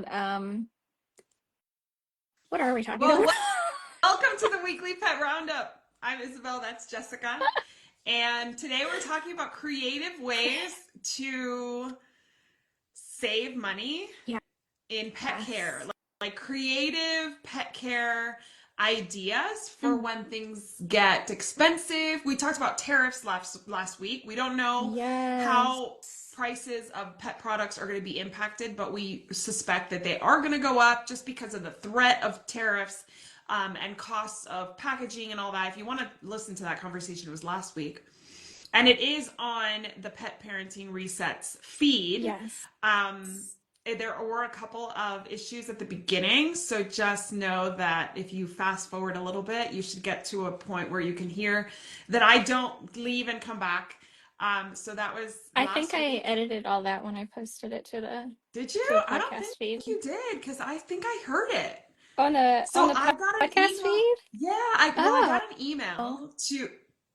about what are we talking Well, about? welcome to the weekly Pet Roundup. I'm Isabel, that's Jessica. And today we're talking about creative ways to save money Yeah. in pet care. Yes. Like creative pet care ideas for Mm. when things get expensive. We talked about tariffs last week. We don't know Yes. how prices of pet products are going to be impacted, but we suspect that they are going to go up just because of the threat of tariffs, and costs of packaging and all that. If you want to listen to that conversation, it was last week. And it is on the Pet Parenting Resets feed. Yes. There were a couple of issues at the beginning, so just know that if you fast forward a little bit, you should get to a point where you can hear that I don't leave and come back. So that was I think last I week. edited all that when I posted it to the Did you? I don't think podcast feed. you did because I think I heard it. On So the I got an podcast email. feed? Yeah, I Oh. got an email to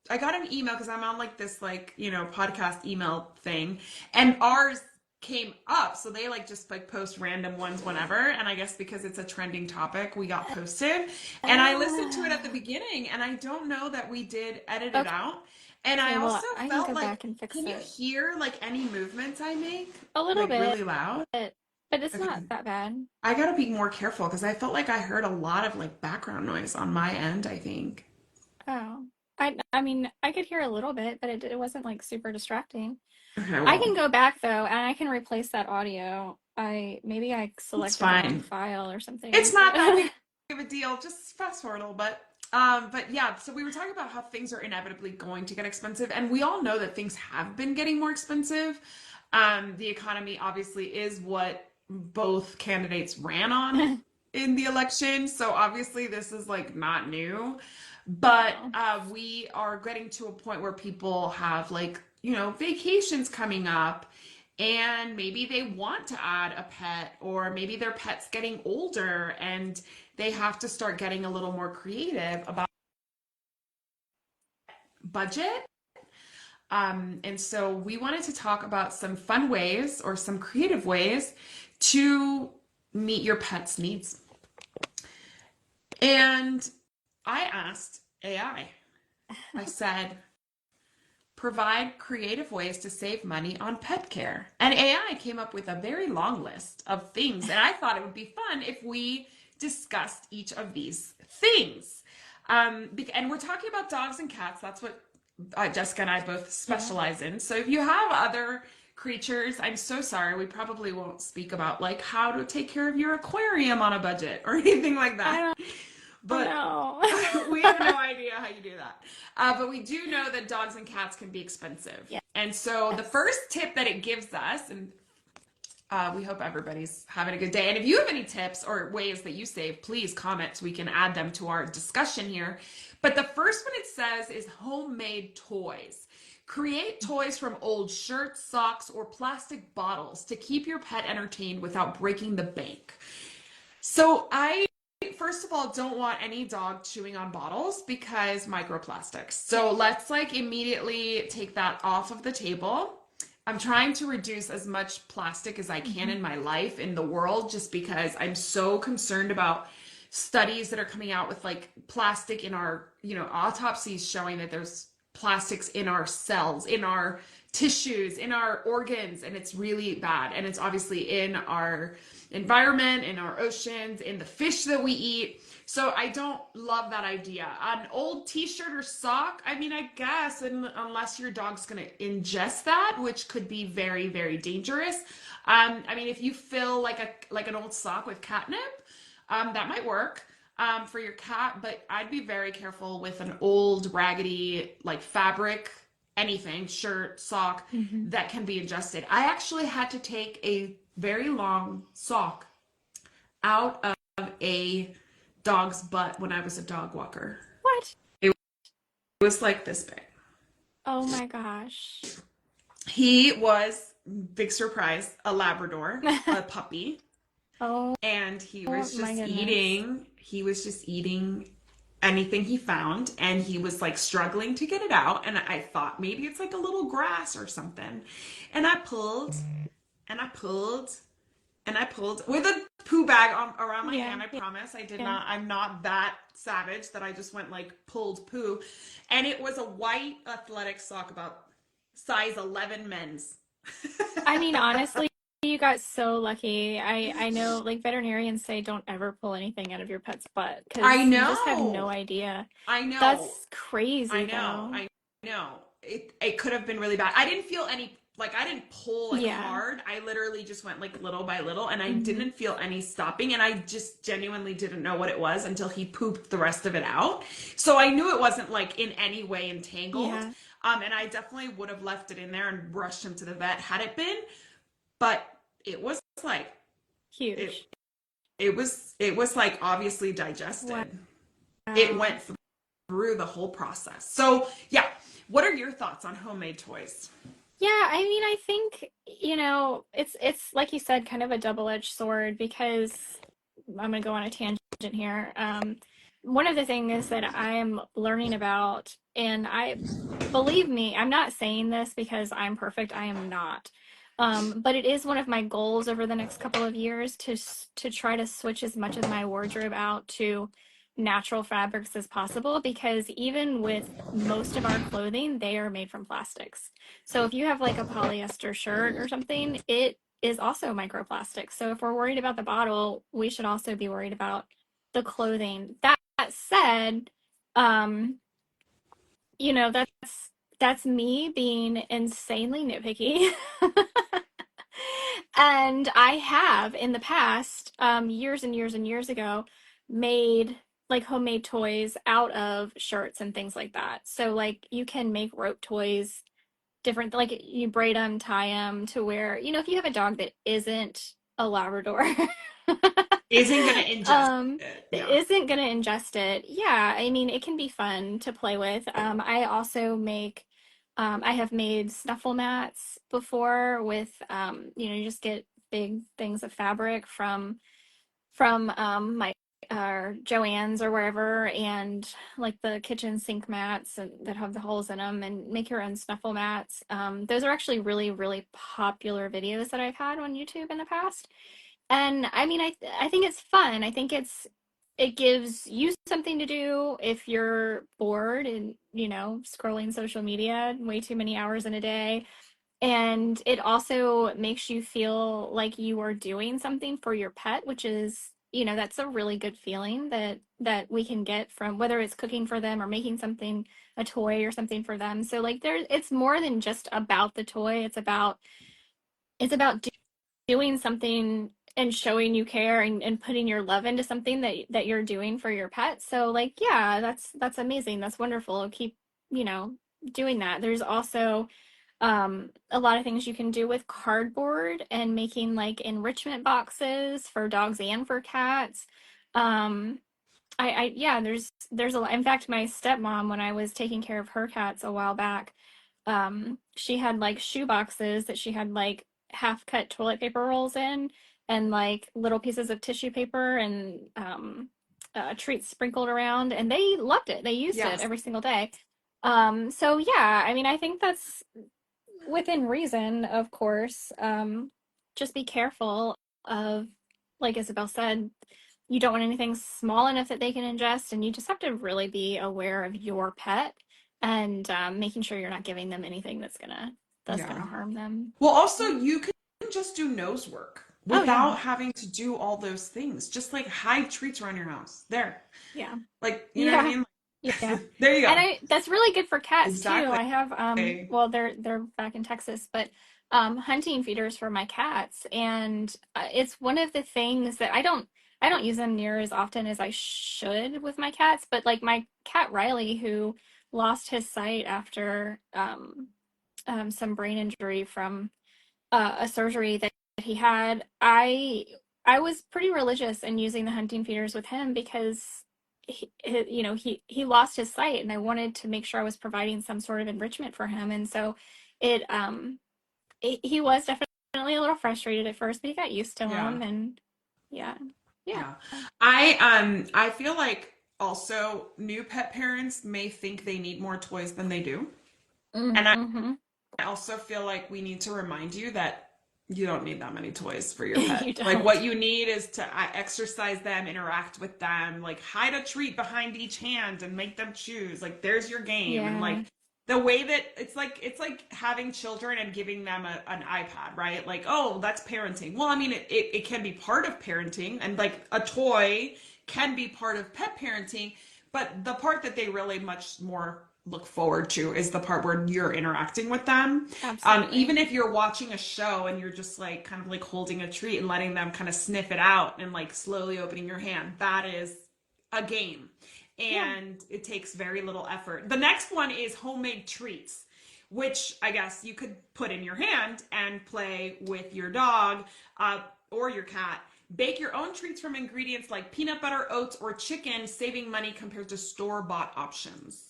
I got an email because I'm on like this podcast email thing, and ours came up. So they just post random ones whenever, and I guess because it's a trending topic, we got posted. And I listened to it at the Ah. beginning, and I don't know that we did edit it Okay, out. And I also well, I can felt go like, back and fix can you it hear any movements I make a little bit, really loud? but it's Okay. not that bad. I gotta be more careful because I felt like I heard a lot of background noise on my end, I think. Oh. I mean, I could hear a little bit, but it wasn't like super distracting. Okay, I can well, go back though, and I can replace that audio. Maybe I it's selected the wrong fine. file or something, It's not that but big of a deal. Just fast forward a little bit. But yeah, so we were talking about how things are inevitably going to get expensive, and we all know that things have been getting more expensive. The economy obviously is what both candidates ran on in the election, so obviously this is not new. But no. we are getting to a point where people have vacations coming up, and maybe they want to add a pet, or maybe their pet's getting older and they have to start getting a little more creative about budget. And so we wanted to talk about some fun ways or some creative ways to meet your pet's needs. And I asked AI, I said, provide creative ways to save money on pet care. And AI came up with a very long list of things. And I thought it would be fun if we discussed each of these things. And we're talking about dogs and cats. That's what Jessica and I both Yeah. specialize in. So if you have other creatures, I'm so sorry. We probably won't speak about how to take care of your aquarium on a budget or anything like I that. don't But know. we have no idea how you do that. But we do know that dogs and cats can be expensive. Yeah. And so the Yes. first tip that it gives us, and we hope everybody's having a good day. And if you have any tips or ways that you save, please comment so we can add them to our discussion here. But the first one it says is homemade toys. Create toys from old shirts, socks, or plastic bottles to keep your pet entertained without breaking the bank. So I first of all don't want any dog chewing on bottles because microplastics. Yeah. So let's immediately take that off of the table. I'm trying to reduce as much plastic as I can Hmm. in my life in the world just because I'm so concerned about studies that are coming out with plastic in our, autopsies showing that there's plastics in our cells, in our tissues, in our organs, and it's really bad. And it's obviously in our environment, in our oceans, in the fish that we eat. So I don't love that idea. An old t-shirt or sock, I mean, I guess, unless your dog's going to ingest that, which could be very, very dangerous. I mean, if you fill an old sock with catnip, that might work for your cat, but I'd be very careful with an old raggedy fabric, anything, shirt, sock Hmm. that can be ingested. I actually had to take a very long sock out of a dog's butt when I was a dog walker. What? It was like this big. Oh my gosh. He was, big surprise, a Labrador, a puppy, Oh, and my goodness. he was just eating anything he found, and he was struggling to get it out, and I thought maybe it's a little grass or something. And I pulled and I pulled and I pulled with a poo bag around my Yeah, hand. I promise. I did yeah. not. I'm not that savage that I just went like pulled poo, and it was a white athletic sock about size 11 men's. I mean, honestly, you got so lucky. I know like veterinarians say don't ever pull anything out of your pet's butt I because you just have no know. idea. I know. That's crazy though. I know. It could have been really bad. I didn't feel any like I didn't pull like Yeah. hard. I literally just went like little by little and I Hmm. didn't feel any stopping and I just genuinely didn't know what it was until he pooped the rest of it out. So I knew it wasn't like in any way entangled. Yeah. And I definitely would have left it in there and rushed him to the vet had it been, but it was like it Huge. it was like obviously digested. It Wow. went through the whole process. So, yeah, what are your thoughts on homemade toys? Yeah, I mean, I think, it's like you said, kind of a double-edged sword because I'm gonna go on a tangent here. One of the things that I am learning about, and I believe me, I'm not saying this because I'm perfect. I am not. But it is one of my goals over the next couple of years to try to switch as much of my wardrobe out to natural fabrics as possible because even with most of our clothing, they are made from plastics. So if you have like a polyester shirt or something, it is also microplastic. So if we're worried about the bottle, we should also be worried about the clothing. That said, um, that's me being insanely nitpicky. And I have in the past, years and years and years ago, made like homemade toys out of shirts and things like that. So like you can make rope toys different, like you braid them, tie them to where, if you have a dog that isn't a Labrador, Isn't going to ingest um, it. Yeah. isn't gonna ingest it. Yeah, I mean, it can be fun to play with. I also I have made snuffle mats before with, you just get big things of fabric from my Joann's or wherever, and like the kitchen sink mats and that have the holes in them, and make your own snuffle mats. Those are actually really, really popular videos that I've had on YouTube in the past. And I mean, I think it's fun. I think it gives you something to do if you're bored and, scrolling social media way too many hours in a day. And it also makes you feel like you are doing something for your pet, which is, that's a really good feeling that we can get from whether it's cooking for them or making something, a toy or something for them. So like it's more than just about the toy. It's about doing something and showing you care and putting your love into something that you're doing for your pet. So like, yeah, that's amazing. That's wonderful. Keep, you know, doing that. There's also a lot of things you can do with cardboard and making like enrichment boxes for dogs and for cats. Um, yeah, there's a lot. In fact, my stepmom, when I was taking care of her cats a while back, she had like shoe boxes that she had like half cut toilet paper rolls in and like little pieces of tissue paper and treats sprinkled around, and they loved it. They used it Yes. every single day. So yeah, I mean, I think that's within reason, of course. Just be careful of, like Isabel said, you don't want anything small enough that they can ingest, and you just have to really be aware of your pet and making sure you're not giving them anything that's gonna Yeah. harm them. Well, also, Yeah. you can just do nose work Oh yeah, without having to do all those things. Just like hide treats around your house. There. yeah, Like, you know what I yeah, mean? yeah. There you And go. that's really good for cats too. Exactly. I have well, they're back in Texas, but hunting feeders for my cats, and it's one of the things that I don't use them near as often as I should with my cats, but like my cat Riley, who lost his sight after some brain injury from a surgery that he had, I was pretty religious in using the hunting feeders with him because he lost his sight, and I wanted to make sure I was providing some sort of enrichment for him. And so he was definitely a little frustrated at first, but he got used to Yeah. them, and yeah, yeah. Yeah. I feel like also new pet parents may think they need more toys than they do. And Mm-hmm. I also feel like we need to remind you that You don't need that many toys for your pet. You Like don't. what you need is to exercise them, interact with them, like hide a treat behind each hand and make them choose. Like there's your game. And like Yeah, the way that it's like having children and giving them an iPad, right? Like, oh, that's parenting. Well, I mean, it can be part of parenting, and like a toy can be part of pet parenting, but the part that they really much more look forward to is the part where you're interacting with them. absolutely. Even if you're watching a show and you're just like kind of like holding a treat and letting them kind of sniff it out and like slowly opening your hand, that is a game. Yeah. And it takes very little effort. The next one is homemade treats, which I guess you could put in your hand and play with your dog or your cat. Bake your own treats from ingredients like peanut butter, oats, or chicken, saving money compared to store-bought options.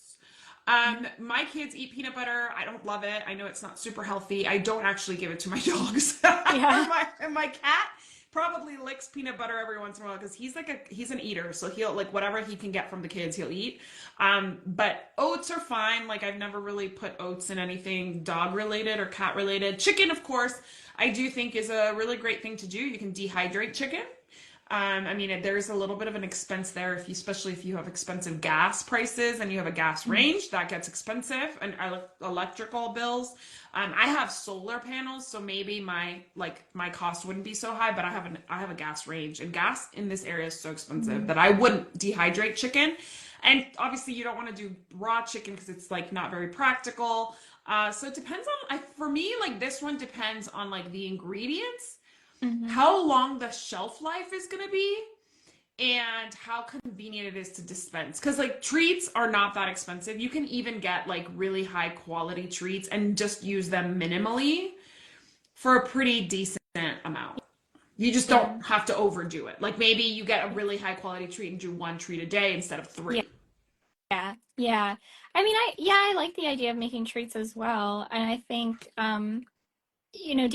My kids eat peanut butter. I don't love it. I know it's not super healthy. I don't actually give it to my dogs. Yeah. My cat probably licks peanut butter every once in a while because he's an eater, so he'll like whatever he can get from the kids, he'll eat. But oats are fine. Like I've never really put oats in anything dog related or cat related. Chicken, of course, I do think is a really great thing to do. You can dehydrate chicken. I mean, there's a little bit of an expense there, if you, especially if you have expensive gas prices and you have a gas Mhm. range, that gets expensive, and electrical bills. I have solar panels, so maybe my cost wouldn't be so high, but I have a gas range, and gas in this area is so expensive Mhm. that I wouldn't dehydrate chicken. And obviously, you don't want to do raw chicken because it's like not very practical. So it depends on, for me, like this one depends on like the ingredients, Mhm. how long the shelf life is going to be, and how convenient it is to dispense. Because like treats are not that expensive. You can even get like really high quality treats and just use them minimally for a pretty decent amount. You just don't Yeah. have to overdo it. Like maybe you get a really high quality treat and do one treat a day instead of Yeah. three. Yeah. Yeah. I mean, I like the idea of making treats as well. And I think you know,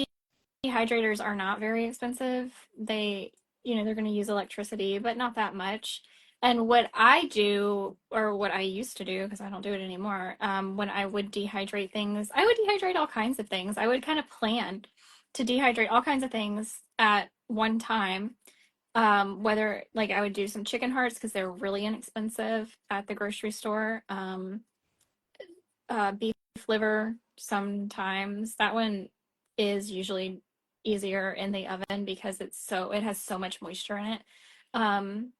dehydrators are not very expensive. They're going to use electricity, but not that much. And what I do, or what I used to do, because I don't do it anymore, when I would dehydrate things, I would dehydrate all kinds of things. I would kind of plan to dehydrate all kinds of things at one time. Whether like I would do some chicken hearts because they're really inexpensive at the grocery store. Beef liver sometimes. That one is usually easier in the oven because it has so much moisture in it. Um,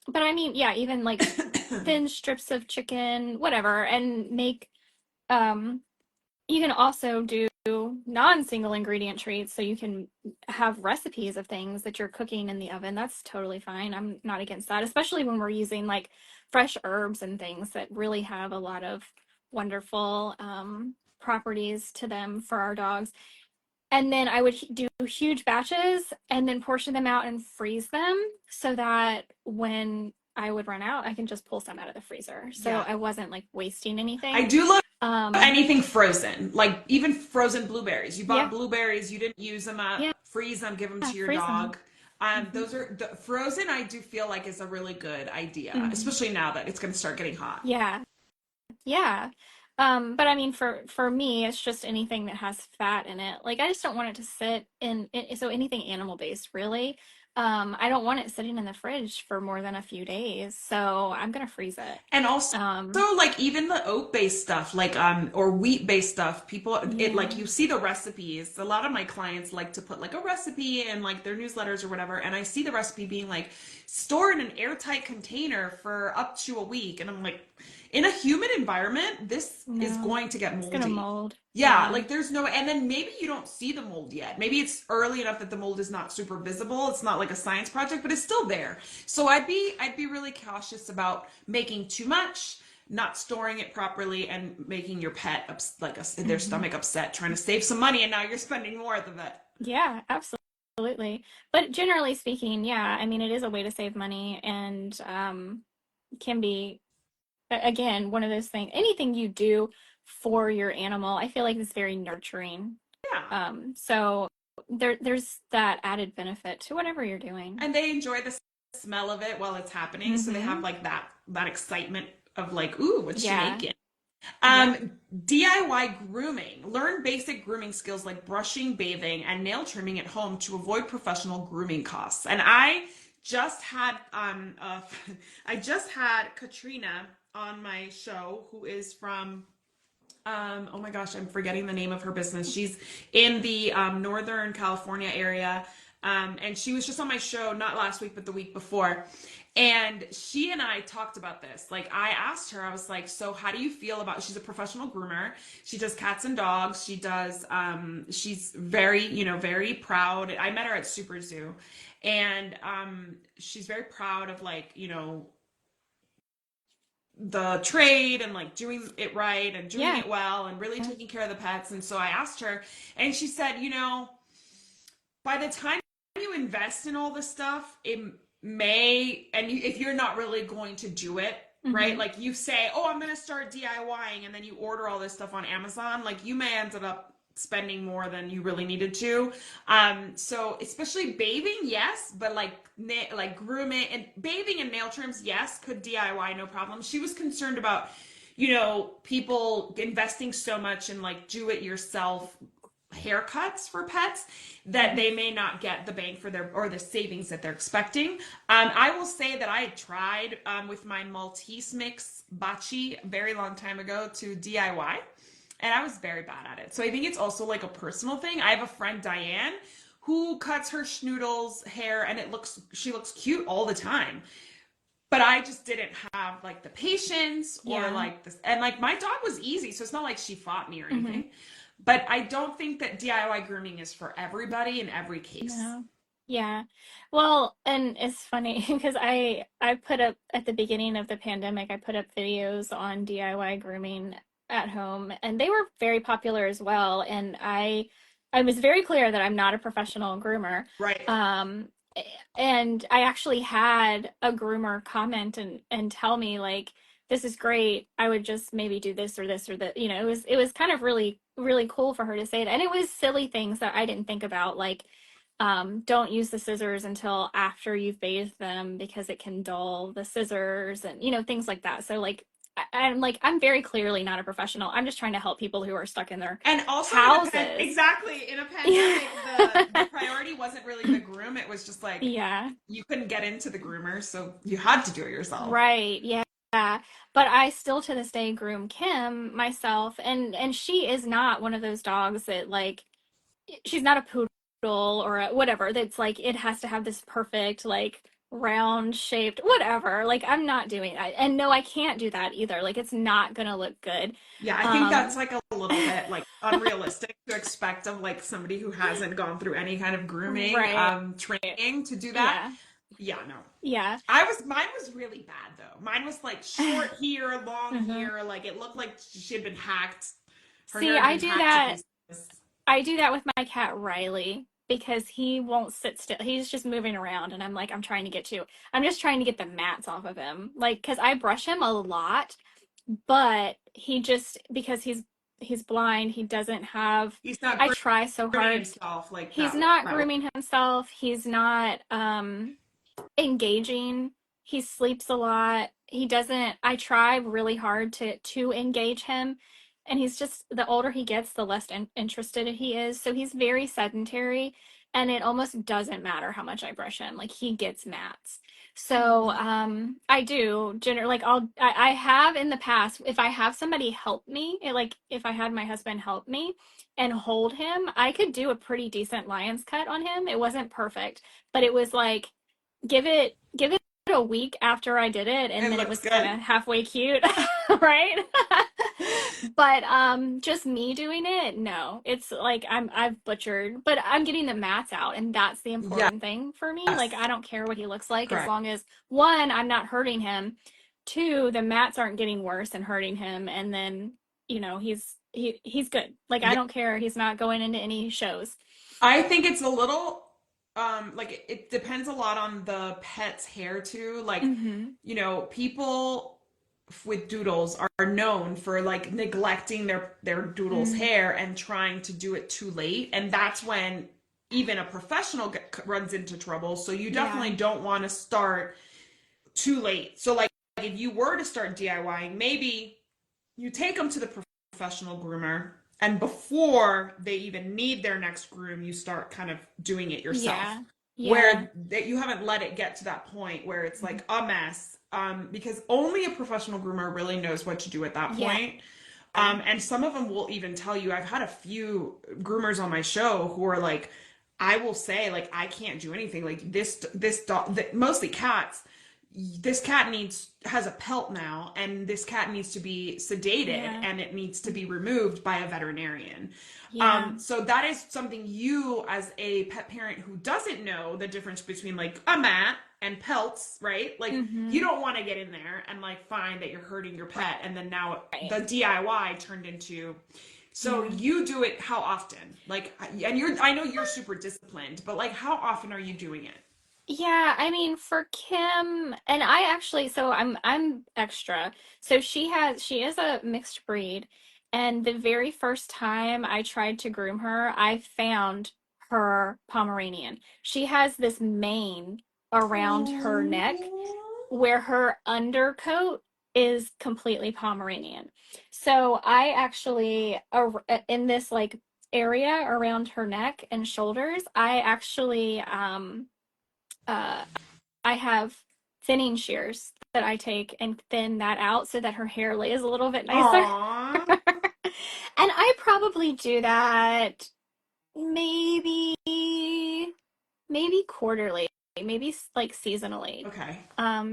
but I mean, yeah, even like thin strips of chicken, whatever, and make um you can also do non-single ingredient treats so you can have recipes of things that you're cooking in the oven. That's totally fine. I'm not against that, especially when we're using like fresh herbs and things that really have a lot of wonderful properties to them for our dogs. And then I would do huge batches and then portion them out and freeze them so that when I would run out, I can just pull some out of the freezer. So Yeah. I wasn't like wasting I anything. do love Um, anything frozen, like even frozen blueberries. You bought yeah, blueberries, you didn't use them up, yeah, freeze them, give them to your freeze them. dog. Hmm. Those are the frozen. I do feel like is a really good idea, Hmm. especially now that it's going to start getting hot. Yeah, yeah. But I mean, for me, it's just anything that has fat in it. Like I just don't want it to sit so anything animal based, really. I don't want it sitting in the fridge for more than a few days, so I'm gonna freeze it. And also, Um, like even the oat based stuff, like or wheat based stuff, people it like yeah. you see the recipes. A lot of my clients like to put like a recipe in like their newsletters or whatever, and I see the recipe being like store in an airtight container for up to a week, and I'm like, in a humid environment, this is No, going to get it's gonna moldy. mold. Yeah, Yeah. like there's no, and then maybe you don't see the mold yet. Maybe it's early enough that the mold is not super visible. It's not like a science project, but it's still there. So I'd be really cautious about making too much, not storing it properly, and making your pet their Hmm. stomach upset, trying to save some money, and now you're spending more at the vet. Yeah, absolutely. But generally speaking, yeah, I mean, it is a way to save money and can be again, one of those things, anything you do for your animal, I feel like is very nurturing. Yeah, So there's that added benefit to whatever you're doing. and they enjoy the smell of it while it's happening, so they have Hmm. like that excitement of like, ooh, what's she Yeah. making? Yeah. DIY grooming. Learn basic grooming skills like brushing, bathing, and nail trimming at home to avoid professional grooming costs. And just had I just had Katrina on my show, who is from oh my gosh, I'm forgetting the name of her business. She's in the Northern California area. And she was just on my show, not last week, but the week before. And she and I talked about this. Like, I asked her, I was like, so how do you feel about, she's a professional groomer. She does cats and dogs. She's very, very proud. I met her at Super Zoo. And she's very proud of, like, the trade and like doing it right and doing Yeah. it well and really taking care of the pets. And so I asked her, and she said, by the time you invest in all this stuff, it may, and if you're not really going to do it, right? Hmm. Like you say, oh, I'm going to start DIYing, and then you order all this stuff on Amazon, like you may end up spending more than you really needed to. So especially bathing, yes, but like grooming and bathing and nail trims, yes, could DIY, no problem. She was concerned about, people investing so much in like do it yourself haircuts for pets that Hmm. they may not get the bang for their or the savings that they're expecting. I will say that I had tried with my Maltese mix Bachi a very long time ago to DIY, and I was very bad at it. So I think it's also like a personal thing. I have a friend, Diane, who cuts her schnoodles hair, and she looks cute all the time. But I just didn't have like the patience or Yeah. like this. And like my dog was easy, so it's not like she fought me or Hmm. anything. But I don't think that DIY grooming is for everybody in every case. No. Yeah. Well, and it's funny because I put up at the beginning of the pandemic, I put up videos on DIY grooming at home, and they were very popular as well. And I was very clear that I'm not a professional groomer. Right. Um and I actually had a groomer comment and tell me like, this is great. I would just maybe do this or this or that. It was kind of really really cool for her to say it. And it was silly things that I didn't think about, like don't use the scissors until after you've bathed them because it can dull the scissors, and things like that. So like I'm very clearly not a professional. I'm just trying to help people who are stuck in their And also houses. exactly in a Yeah. pandemic, the priority wasn't really the groom. It was just like Yeah. you couldn't get into the groomer, so you had to do it yourself. Right. Yeah. But I still to this day groom Kim myself, and she is not one of those dogs that like, she's not a poodle or whatever that's like it has to have this perfect like round shaped whatever. Like I'm not doing that. And no, I can't do that either. Like it's not gonna look good. Yeah, I think that's Um like a little bit like unrealistic to expect of like somebody who hasn't gone through any kind of grooming right. training to do that. Yeah. Yeah, no. Yeah. Mine was really bad though. Mine was like short here, long Hmm. here, like it looked like she had been hacked. Her hair See, had I been do hacked to that. pieces. I do that with my cat Riley because he won't sit still. He's just moving around, and I'm just trying to get the mats off of him. Like, because I brush him a lot, but he just, because he's blind, he doesn't have, He's not I try so grooming hard. himself like He's not that way. grooming himself. He's not engaging. He sleeps a lot. He doesn't, I try really hard to engage him, and he's just, the older he gets, the less interested he is. So he's very sedentary, and it almost doesn't matter how much I brush him. Like he gets mats. So I do generally, like I have in the past, if I have somebody help me, like if I had my husband help me and hold him, I could do a pretty decent lion's cut on him. It wasn't perfect, but it was like, give it a week after I did it, and It then it looks was kind good. of halfway cute, right? But just me doing it, no. It's like I've butchered, but I'm getting the mats out, and that's the Yes, important thing for me. Like I don't care what he looks like as correct. long as, one, I'm not hurting him, two, the mats aren't getting worse and hurting him, and then he's good. Like I Yeah. don't care. He's not going into any shows. I think it's a little like it depends a lot on the pet's hair too. Like, Hmm. people with doodles are known for like neglecting their doodle's Mm, hair and trying to do it too late, and that's when even a professional runs into trouble. So you yeah. definitely don't want to start too late. So like if you were to start DIYing, maybe you take them to the professional groomer, and before they even need their next groom, you start kind of doing it yourself, Yeah. Yeah. where that you haven't let it get to that point where it's like a mess, because only a professional groomer really knows what to do at that Yeah. point. And some of them will even tell you, I've had a few groomers on my show who are like, I will say, like, I can't do anything. Like this dog, mostly cats, this cat has a pelt now, and this cat needs to be sedated, Yeah. and it needs to be removed by a veterinarian. Yeah. So that is something you, as a pet parent who doesn't know the difference between like a mat and pelts, right? Like, you Mm-hmm. don't want to get in there and like find that you're hurting your Right. pet, and then now Right. the DIY turned into. So Yeah. you do it how often? Like, and I know you're super disciplined, but like, how often are you doing it? Yeah, I mean for Kim and I actually so I'm extra. So she is a mixed breed, and the very first time I tried to groom her, I found her Pomeranian. She has this mane around her neck Oh. where her undercoat is completely Pomeranian. So I actually in this like area around her neck and shoulders, I actually uh, I have thinning shears that I take and thin that out so that her hair lays a little bit nicer. Aw. And I probably do that maybe quarterly, maybe like seasonally. Okay.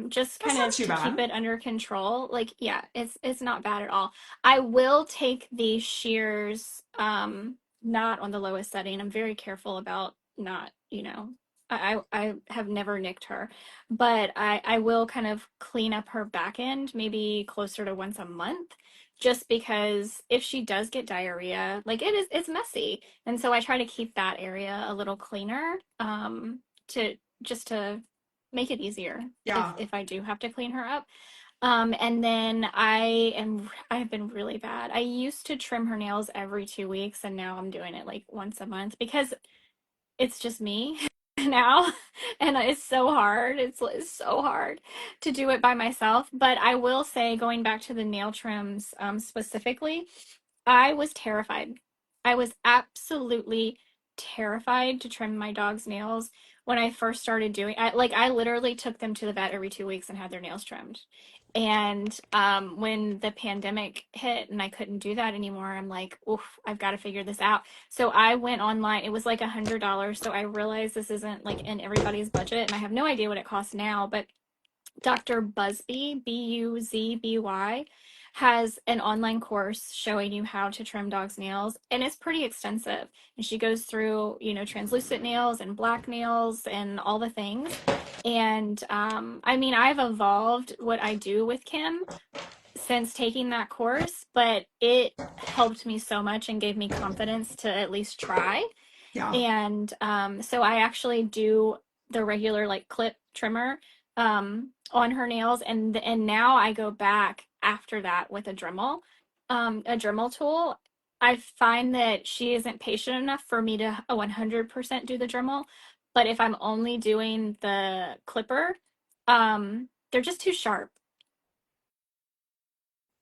Just That's kind not of too to keep bad. it under control. Like, yeah, it's not bad at all. I will take the shears not on the lowest setting. I'm very careful about not, I have never nicked her, but I will kind of clean up her back end maybe closer to once a month. Just because if she does get diarrhea, like it's messy. And so I try to keep that area a little cleaner, to just to make it easier Yeah. if I do have to clean her up. And then I have been really bad. I used to trim her nails every 2 weeks, and now I'm doing it like once a month because it's just me now, and it's so hard. It's so hard to do it by myself. But I will say, going back to the nail trims, specifically, I was terrified. I was absolutely terrified to trim my dog's nails when I first started doing. I literally took them to the vet every 2 weeks and had their nails trimmed. And when the pandemic hit and I couldn't do that anymore, I'm like, oof, I've got to figure this out. So I went online. It was like $100. So I realized this isn't like in everybody's budget, and I have no idea what it costs now. But Dr. Busby, Buzby, has an online course showing you how to trim dogs' nails, and it's pretty extensive. And she goes through, translucent nails and black nails and all the things. And I mean, I've evolved what I do with Kim since taking that course, but it helped me so much and gave me confidence to at least try. Yeah. And so I actually do the regular like clip trimmer on her nails, and now I go back after that with a Dremel tool. I find that she isn't patient enough for me to 100% do the Dremel, but if I'm only doing the clipper, they're just too sharp.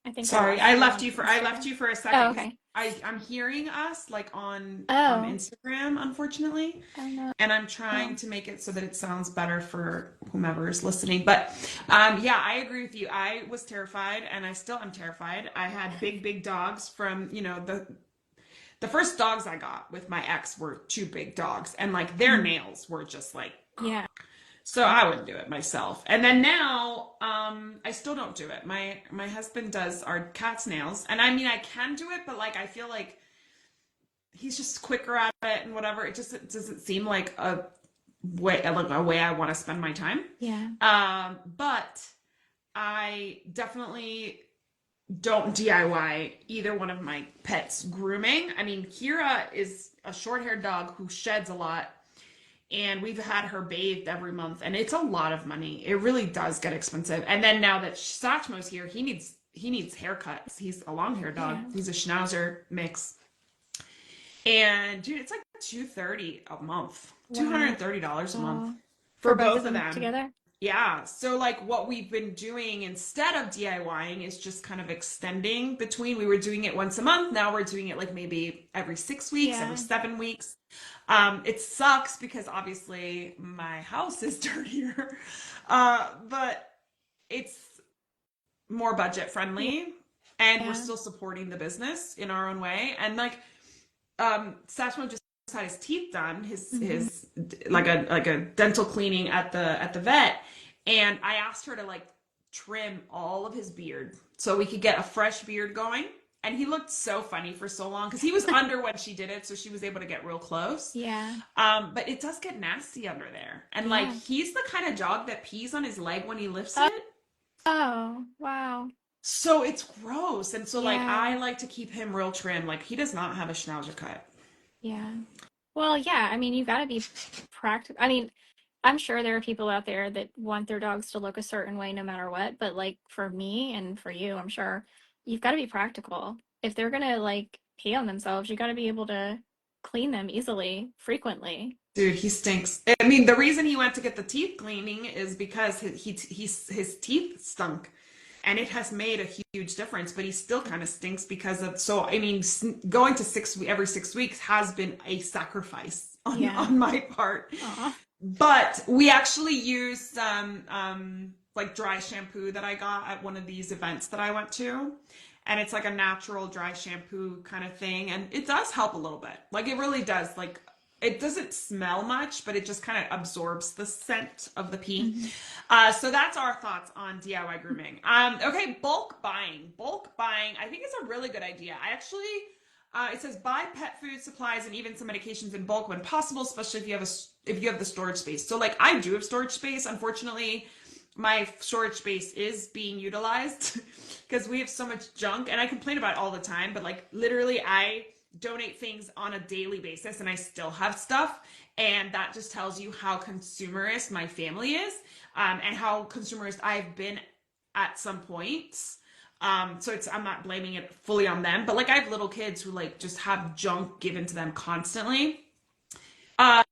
I think I Sorry, lost you on I left Instagram. you for a second Oh, because okay. I'm hearing us like on Oh, Instagram, unfortunately, oh no. and I'm trying Oh, to make it so that it sounds better for whomever is listening. But yeah, I agree with you. I was terrified, and I still am terrified. I had big dogs from the first dogs I got with my ex were two big dogs, and like their mhm. nails were just like. Yeah. So I wouldn't do it myself. And then now, I still don't do it. My husband does our cat's nails, and I mean I can do it, but like I feel like he's just quicker at it and whatever. It doesn't seem like a way I want to spend my time. Yeah. But I definitely don't DIY either one of my pets' grooming. I mean, Kira is a short-haired dog who sheds a lot, and we've had her bathed every month, and it's a lot of money. It really does get expensive. And then now that Satchmo's here, he needs haircuts. He's a long hair dog. Yeah. He's a Schnauzer mix, and dude, it's like $230 a month, Wow. $230 a month Oh, for for both both of of them them. together? Yeah. So like what we've been doing instead of DIYing is just kind of extending between. We were doing it once a month. Now we're doing it like maybe every 6 weeks, every Yeah. 7 weeks. It sucks because obviously my house is dirtier. But it's more budget Yeah. friendly and we're Yeah. still supporting the business in our own way. And like Satchmo just had his teeth done, Hmm. his like a dental cleaning at the vet, and I asked her to like trim all of his beard so we could get a fresh beard going. And he looked so funny for so long because he was under when she did it, so she was able to get real close. Yeah. But it does get nasty under there, and like Yeah. he's the kind of dog that pees on his leg when he lifts Oh, it. oh, wow. So it's gross. And so like Yeah. I like to keep him real trim. Like he does not have a schnauzer cut. Yeah. Well, yeah, I mean, you got to be practical. I mean, I'm sure there are people out there that want their dogs to look a certain way no matter what, but like for me and for you, I'm sure you've got to be practical. If they're gonna like pee on themselves, you got to be able to clean them easily, frequently. Dude, he stinks. I mean, the reason he went to get the teeth cleaning is because his teeth stunk. And it has made a huge difference, but he still kind of stinks because of, so I mean, going to every 6 weeks has been a sacrifice Yeah. on my part. Aw. But we actually used some like dry shampoo that I got at one of these events that I went to. And it's like a natural dry shampoo kind of thing. And it does help a little bit. Like it really does. Like it doesn't smell much, but it just kind of absorbs the scent of the pee. Mhm. So that's our thoughts on DIY grooming. Okay, bulk buying. Bulk buying, I think it's a really good idea. I actually it says buy pet food supplies and even some medications in bulk when possible, especially if you have the storage space. So like I do have storage space. Unfortunately, my storage space is being utilized because we have so much junk and I complain about it all the time, but like literally I donate things on a daily basis and I still have stuff. And that just tells you how consumerist my family is, and how consumerist I've been at some points. So I'm not blaming it fully on them, but like I have little kids who like just have junk given to them constantly. But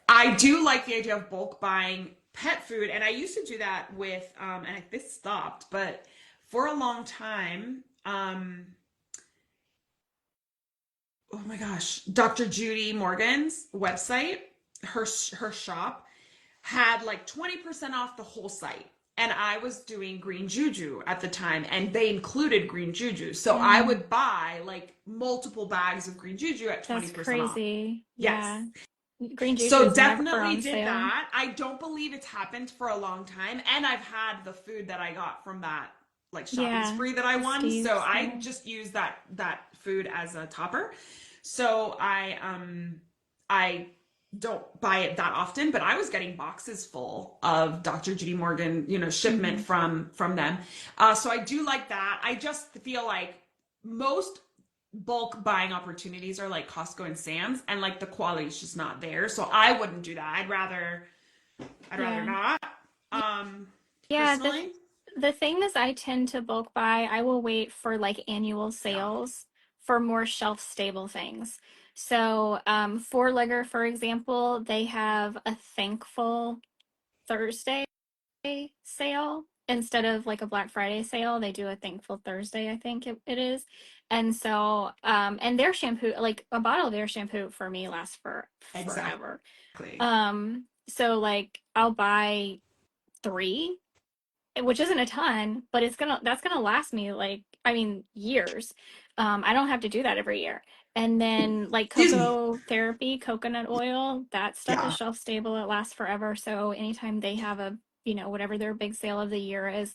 I do like the idea of bulk buying pet food, and I used to do that with and this stopped, but for a long time, oh my gosh, Dr. Judy Morgan's website, her shop had like 20% off the whole site. And I was doing green juju at the time, and they included green juju. So I Mm, would buy like multiple bags of green juju at that's 20% off. crazy. Yes. Yeah. Green juju So is never definitely on did sale. that. I don't believe it's happened for a long time. And I've had the food that I got from that like shopping Yeah. spree that I The won. So Steve's, I yeah. just use that food as a topper. So I don't buy it that often, but I was getting boxes full of Dr. Judy Morgan, shipment Hmm. from them. So I do like that. I just feel like most bulk buying opportunities are like Costco and Sam's, and like the quality is just not there. So I wouldn't do that. I'd rather Yeah. not. Y- Yeah, Personally. the thing is I tend to bulk buy. I will wait for like annual Yeah. sales for more shelf stable things. So, Four Legger, for example, they have a Thankful Thursday sale instead of like a Black Friday sale. They do a Thankful Thursday, I think it is. And so, and their shampoo, like a bottle of their shampoo for me lasts for forever. Exactly. So like I'll buy three, which isn't a ton, but that's gonna last me like, I mean, years. I don't have to do that every year. And then like Excuse me. cocoa therapy, coconut oil, that stuff is Yeah. shelf stable. It lasts forever. So anytime they have a, whatever their big sale of the year is,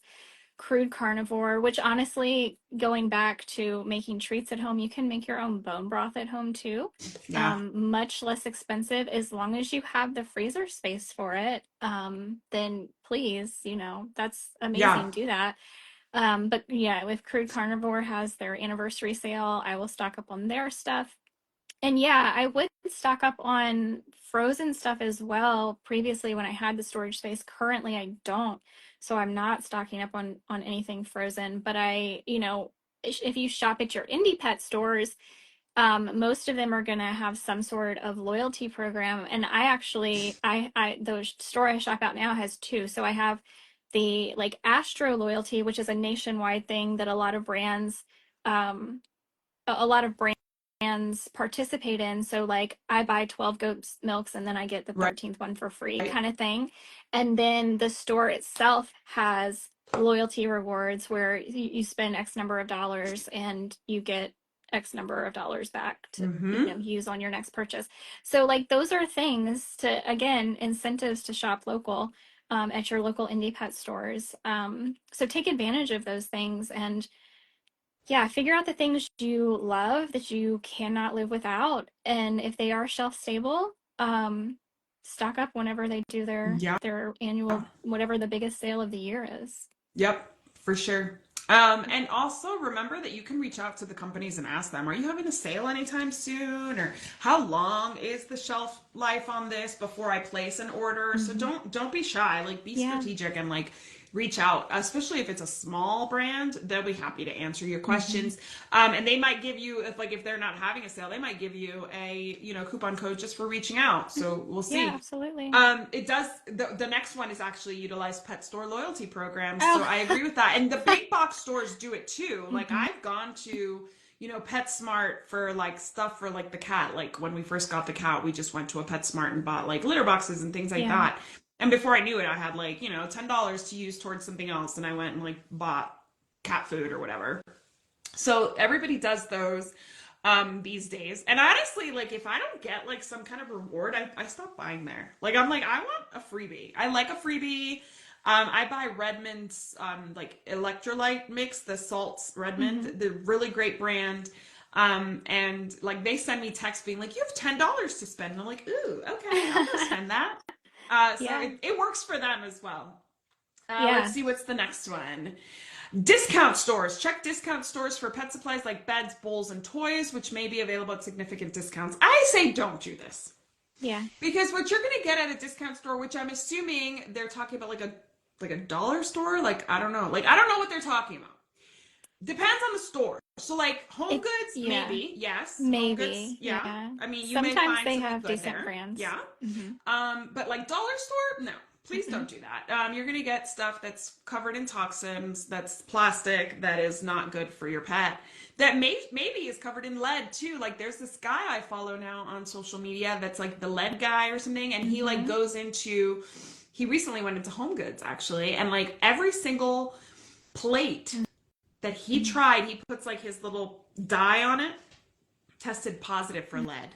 crude carnivore, which honestly, going back to making treats at home, you can make your own bone broth at home too. Yeah. Much less expensive as long as you have the freezer space for it. Then please, that's Yeah. amazing. Do that. But yeah, if Crude Carnivore has their anniversary sale, I will stock up on their stuff. And yeah, I would stock up on frozen stuff as well previously when I had the storage space. Currently, I don't. So I'm not stocking up on anything frozen, but if you shop at your indie pet stores, Most of them are going to have some sort of loyalty program. And I actually, the store I shop at now has two. So I have the like Astro loyalty, which is a nationwide thing that um, a lot of brands participate in. So like I buy 12 goats milks and then I get the Right. 13th one for free kind of thing. And then the store itself has loyalty rewards where you spend X number of dollars and you get X number of dollars back to, Mm-hmm. use on your next purchase. So like those are things to, again, incentives to shop local. At your local indie pet stores. So take advantage of those things and yeah, figure out the things you love that you cannot live without. And if they are shelf stable, stock up whenever they do Yeah. their annual whatever the biggest sale of the year is. Yep, for sure. And also remember that you can reach out to the companies and ask them, are you having a sale anytime soon? Or how long is the shelf life on this before I place an order? So Mm-hmm. don't be shy, like be Yeah. strategic and like reach out, especially if it's a small brand, they'll be happy to answer your Mm-hmm. questions. And they might give you, if they're not having a sale, they might give you a, coupon code just for reaching out. So we'll Yeah, see. absolutely. It does. The next one is actually utilize pet store loyalty programs. So Oh. I agree with that. And the big box stores do it too. Like Mm-hmm. I've gone to, PetSmart for like stuff for like the cat. Like when we first got the cat, we just went to a PetSmart and bought like litter boxes and things like Yeah. that. And before I knew it, I had like, $10 to use towards something else. And I went and like bought cat food or whatever. So everybody does those these days. And honestly, like if I don't get like some kind of reward, I stop buying there. Like I'm like, I want a freebie. I like a freebie. I buy Redmond's like electrolyte mix, the salts Mm-hmm. Redmond, the really great brand. And like they send me text being like, you have $10 to spend. And I'm like, ooh, okay, I'll go spend that. So Yeah. it works for them as well. Let's Yeah. see what's the next one. Discount stores. Check discount stores for pet supplies like beds, bowls, and toys, which may be available at significant discounts. I say don't do this. Yeah. Because what you're going to get at a discount store, which I'm assuming they're talking about like a dollar store, like I don't know. Like I don't know what they're talking about. Depends on the store. So like Home It Goods, yeah. maybe. Yes. Home Goods, Maybe. yeah. Yeah. I mean, you may Sometimes find they something have good decent there. brands. Yeah. Mm-hmm. But like dollar store, no. Please Mm-mm. don't do that. You're gonna get stuff that's covered in toxins, that's plastic, that is not good for your pet. That maybe is covered in lead too. Like there's this guy I follow now on social media that's like the lead guy or something, and he like Mm-hmm. goes into. He recently went into Home Goods actually, and like every single plate that he tried, he puts like his little dye on it, tested positive for lead.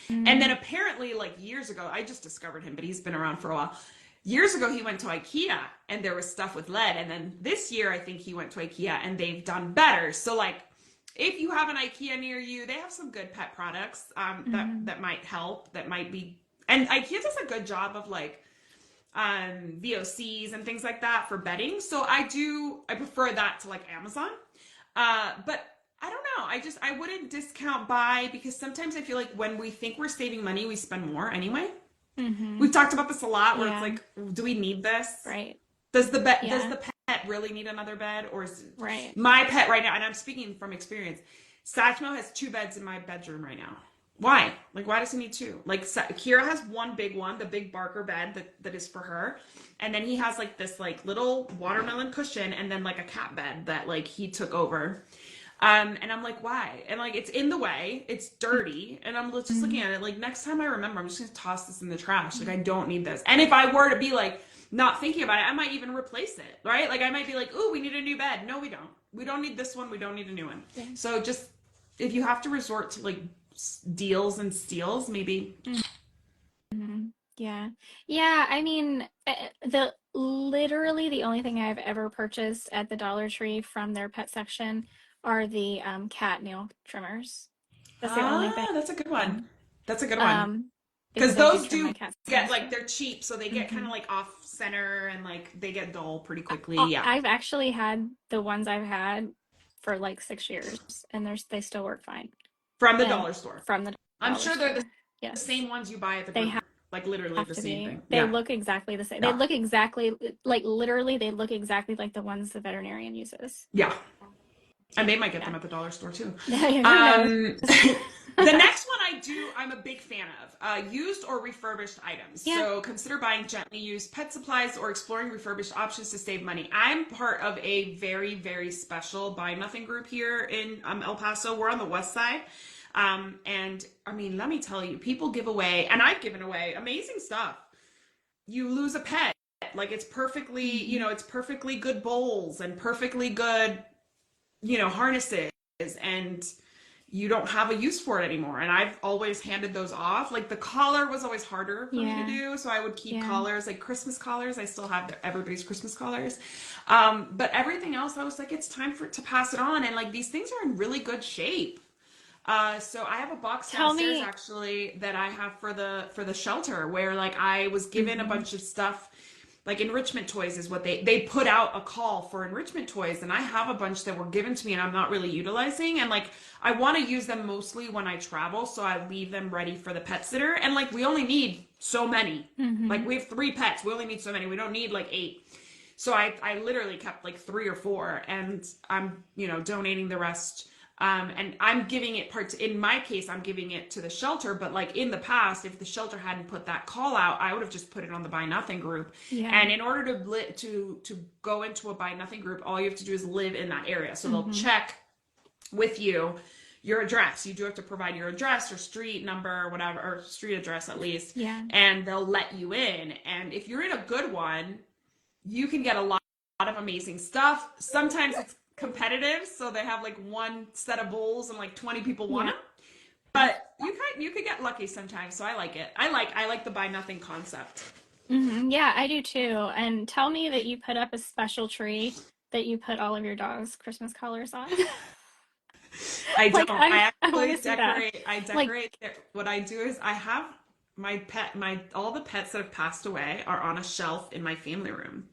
And then Mm-hmm. apparently, like years ago, I just discovered him, but he's been around for a while. Years ago, he went to IKEA and there was stuff with lead. And then this year, I think he went to IKEA and they've done better. So, like, if you have an IKEA near you, they have some good pet products Mm-hmm. that might help, that might be. And IKEA does a good job of like VOCs and things like that for bedding. So I prefer that to like Amazon. But I don't know. I wouldn't discount buy because sometimes I feel like when we think we're saving money, we spend more anyway. Mm-hmm. We've talked about this a lot where it's Yeah. like, do we need this? Right. Does Yeah. the pet really need another bed? Or is Right. my pet right now, and I'm speaking from experience, Satchmo has two beds in my bedroom right now. Why? Like, why does he need two? Like, Kira has one big one, the big Barker bed that is for her. And then he has like this like little watermelon cushion and then like a cat bed that like he took over. And I'm like, why? And like, it's in the way, it's dirty. And I'm just looking at it like, next time I remember, I'm just going to toss this in the trash. Like, I don't need this. And if I were to be like, not thinking about it, I might even replace it, right? Like, I might be like, ooh, we need a new bed. No, we don't. We don't need this one. We don't need a new one. Yeah. So just, if you have to resort to like deals and steals, maybe. Mm-hmm. Yeah. Yeah. I mean, the literally the only thing I've ever purchased at the Dollar Tree from their pet section are the cat nail trimmers. That's the only Ah, that's a good one. thing. That's a good one. Um, Because because I do those trim my do cat's get nails like too. they're cheap, so they get kind of Hmm. like off center and like they get dull pretty quickly. Yeah, I've actually had the ones I've had for like 6 years, and they still work fine. from the And dollar store. from the I'm dollar sure they're store, the yes, same ones you buy at the they groomer. Like literally have the to same be. thing. They Yeah, look exactly the same. They yeah, look exactly like literally they look exactly like the ones the veterinarian uses. yeah. And Yeah, they might get yeah. them at the dollar store too. Who knows? Um, The next one I'm a big fan of used or refurbished items. Yeah. So consider buying gently used pet supplies or exploring refurbished options to save money. I'm part of a very, very special Buy Nothing group here in El Paso. We're on the west side. And I mean, let me tell you, people give away, and I've given away amazing stuff. You lose a pet. Like it's perfectly, it's perfectly good bowls and perfectly good, harnesses, and you don't have a use for it anymore. And I've always handed those off. Like the collar was always harder for me to do. So I would keep collars, like Christmas collars. I still have everybody's Christmas collars. But everything else, I was like, it's time for it to pass it on. And like these things are in really good shape. So I have a box downstairs actually that I have for the shelter where like I was given a bunch of stuff. Like enrichment toys is what they put out a call for enrichment toys, and I have a bunch that were given to me and I'm not really utilizing, and like I want to use them mostly when I travel, so I leave them ready for the pet sitter. And like we only need so many. Like we have 3 pets, we only need so many. We don't need like 8. So I literally kept like 3 or 4, and I'm donating the rest. And I'm giving it in my case, I'm giving it to the shelter, but like in the past, if the shelter hadn't put that call out, I would have just put it on the Buy Nothing group. Yeah. And in order to go into a Buy Nothing group, all you have to do is live in that area. So they'll check with you your address. You do have to provide your address or street number or whatever, or street address at least. Yeah. And they'll let you in. And if you're in a good one, you can get a lot of amazing stuff. Sometimes it's competitive, so they have like one set of bowls and like 20 people want them, but you could get lucky sometimes. So I like it. I like the Buy Nothing concept. Yeah, I do too. And tell me that you put up a special tree that you put all of your dog's Christmas colors on. I don't. I actually decorate. I decorate. What I do is I have all the pets that have passed away are on a shelf in my family room.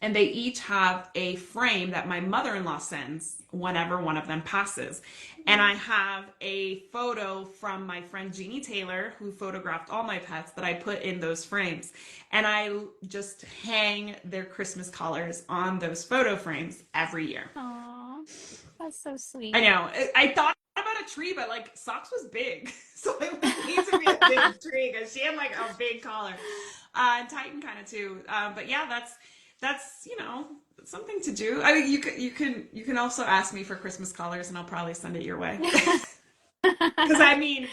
And they each have a frame that my mother-in-law sends whenever one of them passes. And I have a photo from my friend Jeannie Taylor, who photographed all my pets, that I put in those frames. And I just hang their Christmas colors on those photo frames every year. Aww, that's so sweet. I know. I thought about a tree, but like Socks was big. So it would need to be a big tree because she had like a big collar. And Titan kind of too. But yeah, that's something to do. I mean, you can also ask me for Christmas colors, and I'll probably send it your way. Because I mean,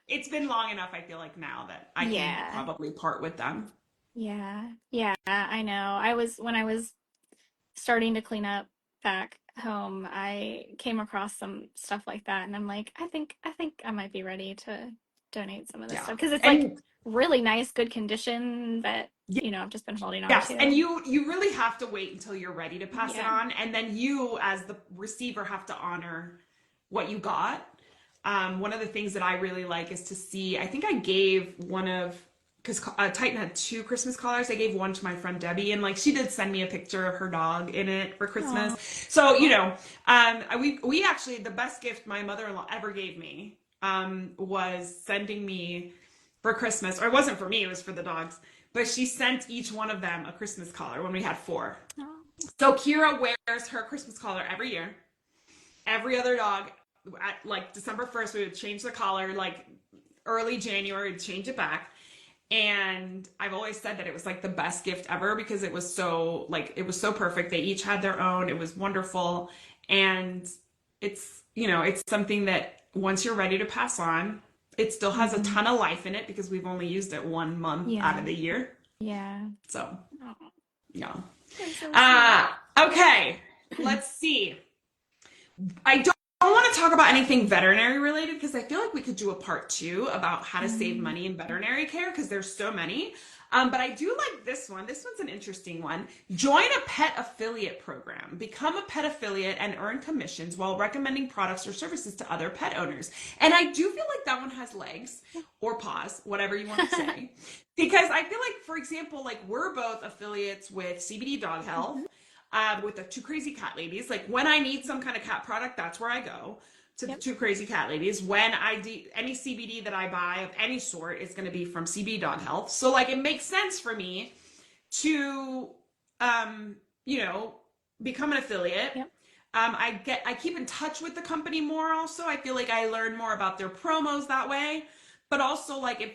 it's been long enough. I feel like now that I can probably part with them. Yeah, I know. When I was starting to clean up back home, I came across some stuff like that, and I'm like, I think I might be ready to donate some of this stuff because it's like really nice, good condition that I've just been holding on to. And you really have to wait until you're ready to pass it on, and then you as the receiver have to honor what you got. One of the things that I really like is to see, I think I gave because Titan had 2 Christmas collars. I gave one to my friend Debbie, and like she did send me a picture of her dog in it for Christmas. Aww. So we actually, the best gift my mother-in-law ever gave me was sending me for Christmas, or it wasn't for me, it was for the dogs, but she sent each one of them a Christmas collar when we had 4. Oh. So Kira wears her Christmas collar every year. Every other dog, at like December 1st, we would change the collar, like early January, we'd change it back. And I've always said that it was like the best gift ever because it was so perfect. They each had their own. It was wonderful. And it's something that once you're ready to pass on, it still has a ton of life in it because we've only used it 1 month out of the year. Yeah. So, yeah. So okay. Let's see. I don't want to talk about anything veterinary related because I feel like we could do a part 2 about how to save money in veterinary care because there's so many. But I do like this one. This one's an interesting one. Join a pet affiliate program. Become a pet affiliate and earn commissions while recommending products or services to other pet owners. And I do feel like that one has legs or paws, whatever you want to say. Because I feel like, for example, like we're both affiliates with CBD Dog Health, with the 2 Crazy Cat Ladies. Like when I need some kind of cat product, that's where I go. To the 2 Crazy Cat Ladies. When any CBD that I buy of any sort is going to be from CBD Dog Health. So like it makes sense for me to, become an affiliate. Yep. I keep in touch with the company more also. I feel like I learn more about their promos that way. But also like if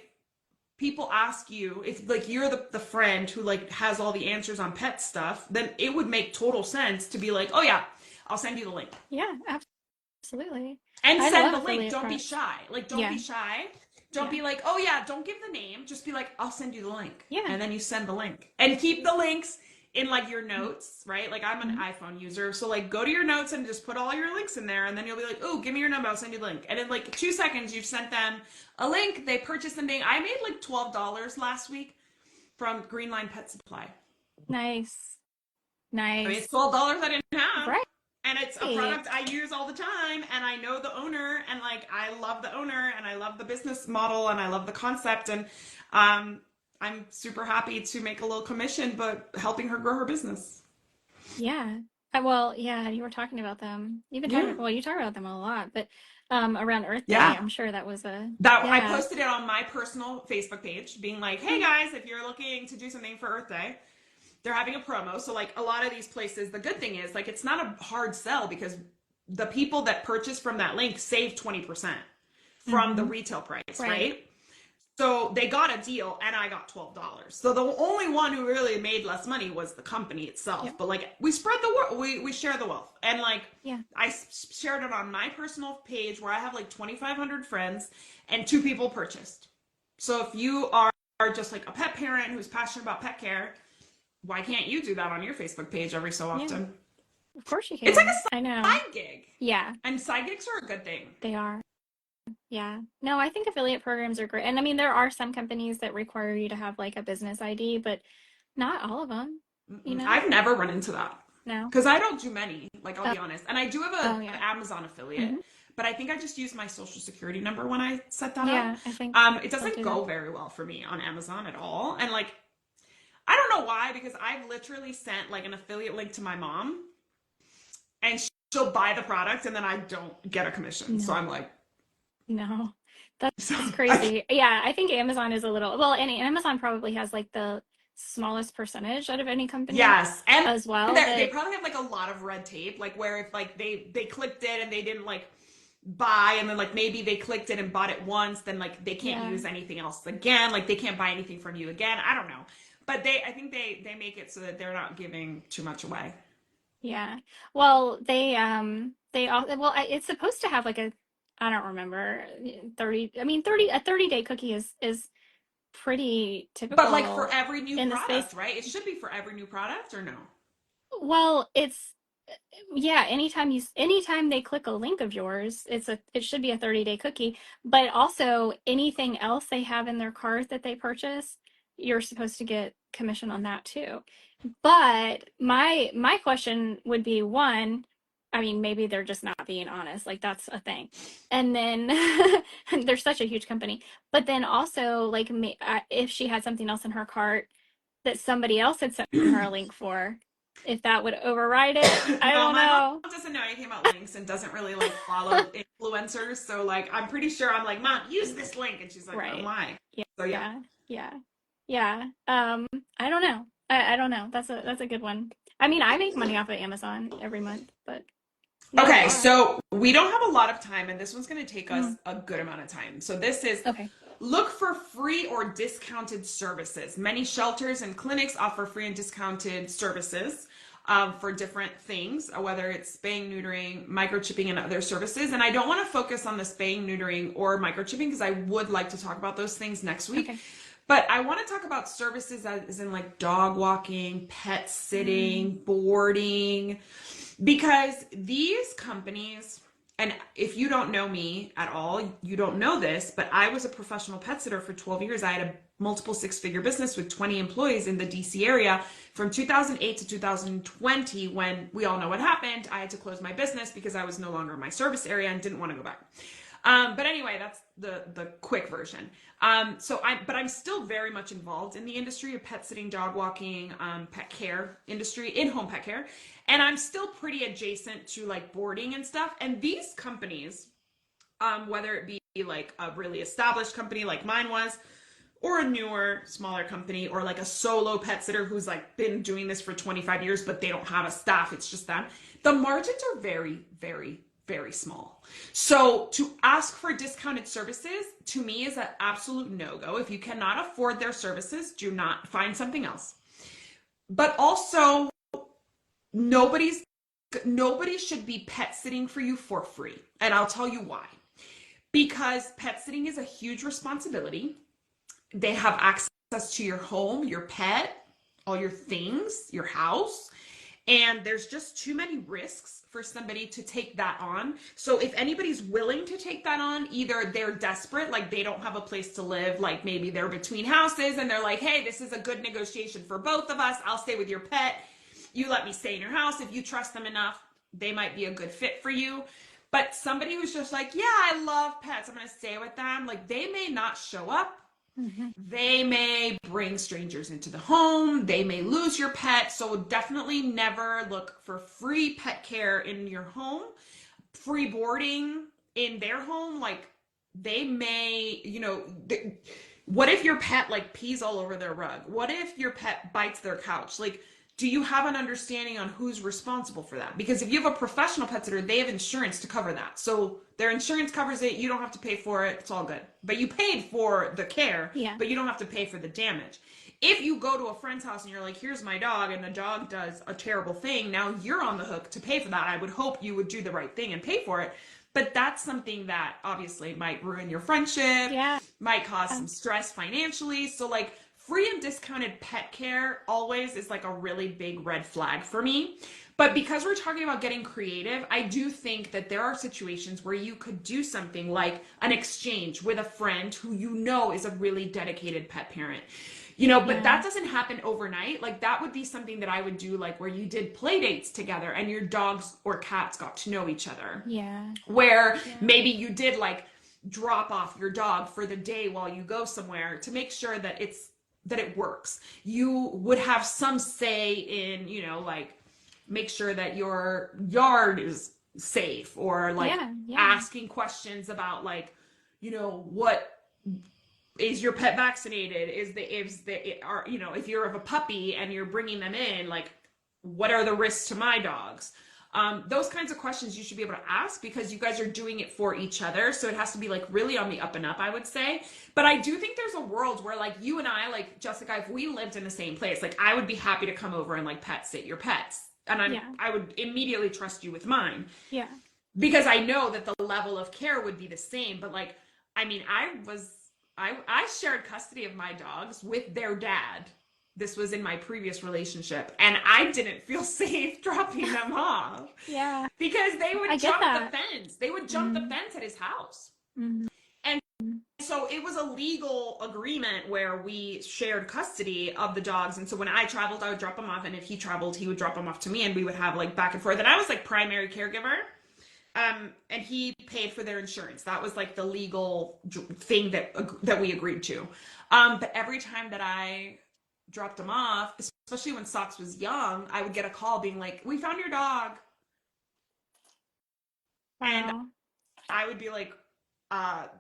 people ask you, if like you're the friend who like has all the answers on pet stuff, then it would make total sense to be like, oh yeah, I'll send you the link. Yeah, absolutely. And I send love the link. affiliate Don't be products. shy. Like, don't Yeah, be shy. Don't yeah, be like, oh yeah, don't give the name. Just be like, I'll send you the link. yeah. And then you send the link. And keep the links in like your Mhm. notes, right? Like I'm an Mhm. iPhone user. So like go to your notes and just put all your links in there. And then you'll be like, oh, give me your number. I'll send you the link. And in like 2 seconds, you've sent them a link. They purchased something. I made like $12 last week from Greenline Pet Supply. Nice, I mean, it's nice. $12 I didn't have. Right. And it's a product I use all the time, and I know the owner, and like I love the owner, and I love the business model, and I love the concept, and um, I'm super happy to make a little commission, but helping her grow her business. Yeah. Well, yeah, you were talking about them. You've been Yeah, talking, well, you talk about them a lot, but around Earth Day, yeah. I'm sure that was a, That I yeah. posted it on my personal Facebook page, being like, "Hey Mm, guys, if you're looking to do something for Earth Day, they're having a promo." So like a lot of these places, the good thing is like it's not a hard sell because the people that purchase from that link save 20% from the mm-hmm. retail price, Right. right? So they got a deal and I got $12. So the only one who really made less money was the company itself. Yep. But like we spread the wealth, we share the wealth. And like Yeah. shared it on my personal page where I have like 2,500 friends and 2 people purchased. So if you are just like a pet parent who's passionate about pet care, why can't you do that on your Facebook page every so Yeah. often? Of course you It's like can. I a know. side gig. Yeah, And side gigs are a good thing. they are. Yeah. No, I think affiliate programs are great. And I mean, there are some companies that require you to have like a business ID, but not all of them, you Mm-mm. know? I've never run into that No. because I don't do many. Like I'll Oh, be honest, and I do have oh an yeah. Amazon affiliate, Hmm. but I think I just used my social security number when I set that up. Yeah, I think It they'll doesn't do that. go very well for me on Amazon at all, and like I don't know why because I've literally sent like an affiliate link to my mom, and she'll buy the product, and then I don't get a commission. So No, I'm like, no. so That's I, crazy. Yeah, I think Amazon is a little, well, and Amazon probably has like the smallest percentage out of any company yes, and as well, they but probably have like a lot of red tape, like where if like they clicked it and they didn't like buy and then like maybe they clicked it and bought it once, then like they can't yeah. use anything else again, like they can't buy anything from you again. I don't know, but I think they make it so that they're not giving too much away. Yeah. Well, they all well, it's supposed to have like a I don't remember 30 I mean 30 a 30-day cookie is pretty But like for typical every new in the space. product, right? It should be for every new product or no? Well, it's yeah, anytime they click a link of yours, it should be a 30-day cookie, but also anything else they have in their cart that they purchase, you're supposed to get commission on that too. But my question would be one, I mean, maybe they're just not being honest, like that's a thing. And then they're such a huge company. But then also, like, if she had something else in her cart that somebody else had sent her a link for, if that would override it, I Well, don't my mom know. doesn't know anything about links and doesn't really like follow influencers. So like I'm pretty sure I'm like, Mom, use this link. And she's like, oh Right. my. Yeah. So yeah. Yeah. Yeah. Yeah. I don't know. I don't know. That's a good one. I mean, I make money off of Amazon every month, but not a Okay, lot. so we don't have a lot of time, and this one's going to take us Mm, a good amount of time. So this is okay. look for free or discounted services. Many shelters and clinics offer free and discounted services for different things, whether it's spaying, neutering, microchipping, and other services. And I don't want to focus on the spaying, neutering, or microchipping because I would like to talk about those things next week. Okay. But I want to talk about services as in like dog walking, pet Mm, sitting, boarding, because these companies, and if you don't know me at all, you don't know this, but I was a professional pet sitter for 12 years. I had a multiple six-figure business with 20 employees in the DC area from 2008 to 2020 when we all know what happened. I had to close my business because I was no longer in my service area and didn't want to go back. But anyway, that's the quick version. But I'm still very much involved in the industry of pet sitting, dog walking, pet care industry, in-home pet care, and I'm still pretty adjacent to like boarding and stuff. And these companies, whether it be like a really established company like mine was, or a newer, smaller company, or like a solo pet sitter who's like been doing this for 25 years, but they don't have a staff, it's just them, the margins are very, very, very small. So to ask for discounted services to me is an absolute no-go. If you cannot afford their services, do not, find something else. But also, nobody's nobody should be pet sitting for you for free. And I'll tell you why. Because pet sitting is a huge responsibility. They have access to your home, your pet, all your things, your house. And there's just too many risks for somebody to take that on. So if anybody's willing to take that on, either they're desperate, like they don't have a place to live, like maybe they're between houses and they're like, hey, this is a good negotiation for both of us. I'll stay with your pet. You let me stay in your house. If you trust them enough, they might be a good fit for you. But somebody who's just like, yeah, I love pets, I'm going to stay with them. Like they may not show up. Mm-hmm. They may bring strangers into the home. They may lose your pet. So definitely never look for free pet care in your home. Free boarding in their home. Like they may, what if your pet like pees all over their rug? What if your pet bites their couch? Like, do you have an understanding on who's responsible for that? Because if you have a professional pet sitter, they have insurance to cover that. So their insurance covers it. You don't have to pay for it. It's all good. But you paid for the care, but you don't have to pay for the damage. If you go to a friend's house and you're like, here's my dog, and the dog does a terrible thing, now you're on the hook to pay for that. I would hope you would do the right thing and pay for it. But that's something that obviously might ruin your friendship, might cause some stress financially. So like, free and discounted pet care always is like a really big red flag for me. But because we're talking about getting creative, I do think that there are situations where you could do something like an exchange with a friend who you know is a really dedicated pet parent. But that doesn't happen overnight. Like that would be something that I would do, like where you did play dates together and your dogs or cats got to know each other. Yeah. Where maybe you did like drop off your dog for the day while you go somewhere to make sure that it works. You would have some say in, like make sure that your yard is safe, or like asking questions about like, what is your pet vaccinated? If you're of a puppy and you're bringing them in, like what are the risks to my dogs? Those kinds of questions you should be able to ask because you guys are doing it for each other. So it has to be like really on the up and up, I would say. But I do think there's a world where like you and I, like Jessica, if we lived in the same place, like I would be happy to come over and like pet sit your pets. And I would immediately trust you with mine. Yeah. Because I know that the level of care would be the same. But like, I mean, I shared custody of my dogs with their dad. This was in my previous relationship, and I didn't feel safe dropping them off. Yeah. Because they would jump the fence. They would jump the fence at his house. Mm-hmm. And so it was a legal agreement where we shared custody of the dogs. And so when I traveled, I would drop them off. And if he traveled, he would drop them off to me, and we would have like back and forth. And I was like primary caregiver. And he paid for their insurance. That was like the legal thing that we agreed to. But every time that I dropped him off, especially when Socks was young, I would get a call being like, we found your dog. And I would be like,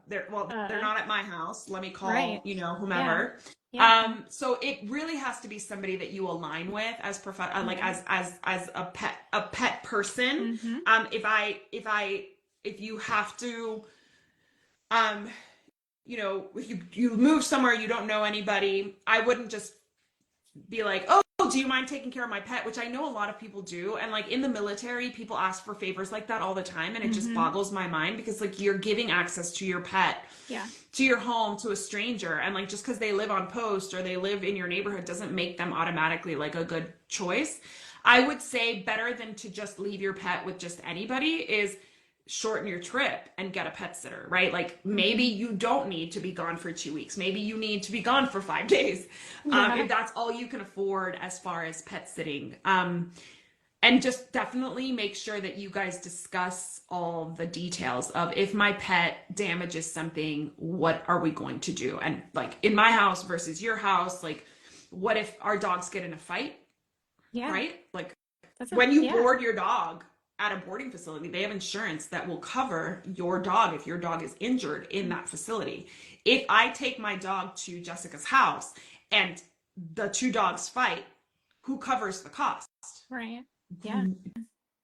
they're not at my house. Let me call, whomever. Yeah. So it really has to be somebody that you align with as like as a pet person. Mm-hmm. If you have to, if you move somewhere, you don't know anybody, I wouldn't just be like, oh, do you mind taking care of my pet? Which I know a lot of people do. And like in the military, people ask for favors like that all the time. And it just boggles my mind because like you're giving access to your pet, to your home, to a stranger. And like, just because they live on post or they live in your neighborhood doesn't make them automatically like a good choice. I would say better than to just leave your pet with just anybody is shorten your trip and get a pet sitter, right? Like maybe you don't need to be gone for 2 weeks. Maybe you need to be gone for 5 days. If that's all you can afford as far as pet sitting. And just definitely make sure that you guys discuss all the details of if my pet damages something, what are we going to do? And like in my house versus your house, like what if our dogs get in a fight? Yeah. Right? Like when you board your dog at a boarding facility, they have insurance that will cover your dog if your dog is injured in that facility. If I take my dog to Jessica's house and the two dogs fight, who covers the cost? Right. Yeah.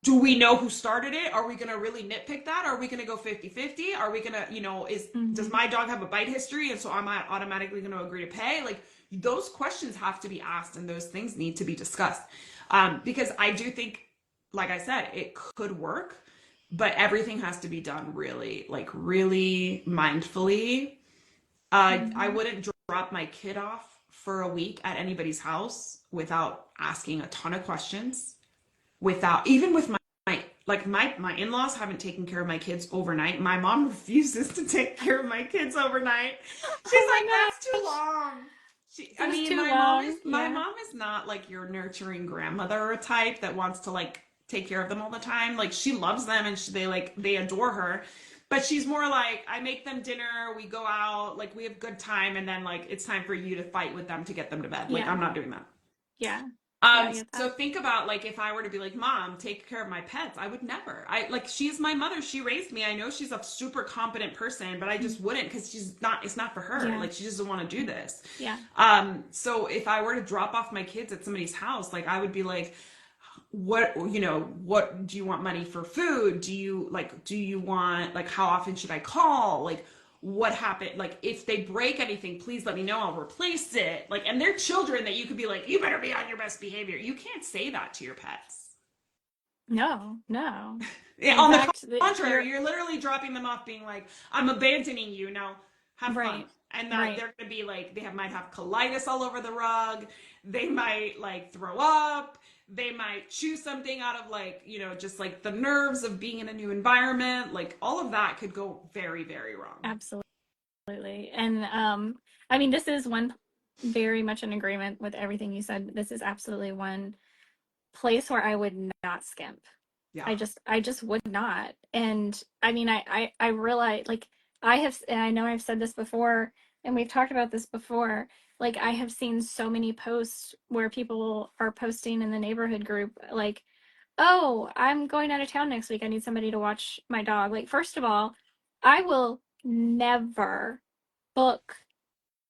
Do we know who started it? Are we going to really nitpick that? Are we going to go 50-50? Are we going to, does Hmm. my dog have a bite history? And so am I automatically going to agree to pay? Like, those questions have to be asked and those things need to be discussed. Because I do think, like I said, it could work, but everything has to be done really, like really mindfully. I Hmm. wouldn't drop my kid off for a week at anybody's house without asking a ton of questions, without even with my in-laws haven't taken care of my kids overnight. My mom refuses to take care of my kids overnight. She's Oh like, my that's too gosh. long. I This is mean, too my mom is long. my Yeah. mom is not like your nurturing grandmother type that wants to like take care of them all the time. Like, she loves them and they adore her. But she's more like, I make them dinner, we go out, like we have good time, and then like it's time for you to fight with them to get them to bed. Like, Yeah. I'm not doing that. Yeah. Yeah, I get So that. think about like if I were to be like, Mom, take care of my pets, I would never. I like she's my mother, she raised me. I know she's a super competent person, but I Mm. just wouldn't because she's not it's not for her. Yeah. Like, she doesn't want to do this. Yeah. So if I were to drop off my kids at somebody's house, like I would be like, what do you want money for food? Do you want like how often should I call? Like, what happened? Like, if they break anything, please let me know, I'll replace it. Like, and they're children that you could be like, you better be on your best behavior. You can't say that to your pets. No, no. Yeah, In on the fact, contrary, you're you're literally dropping them off being like, I'm abandoning you now, have fun. right. And that Right. they're gonna be like, might have colitis all over the rug, they might like throw up, they might chew something out of like, just like the nerves of being in a new environment. Like, all of that could go very, very wrong. Absolutely. And I mean, this is one very much in agreement with everything you said. This is absolutely one place where I would not skimp. Yeah. I just would not. And I mean, I realize like and I know I've said this before and we've talked about this before. Like, I have seen so many posts where people are posting in the neighborhood group like, "Oh, I'm going out of town next week. I need somebody to watch my dog." Like, first of all, I will never book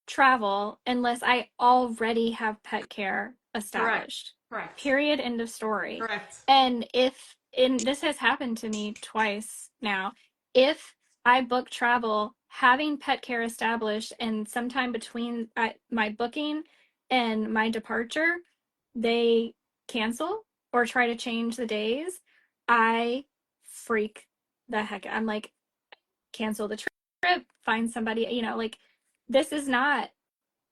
travel unless I already have pet care Correct. established. Correct. Period. End of story. Correct. And this has happened to me twice now, if I book travel having pet care established and sometime between my booking and my departure, they cancel or try to change the days, I freak the heck. I'm like, cancel the trip, find somebody, like, this is not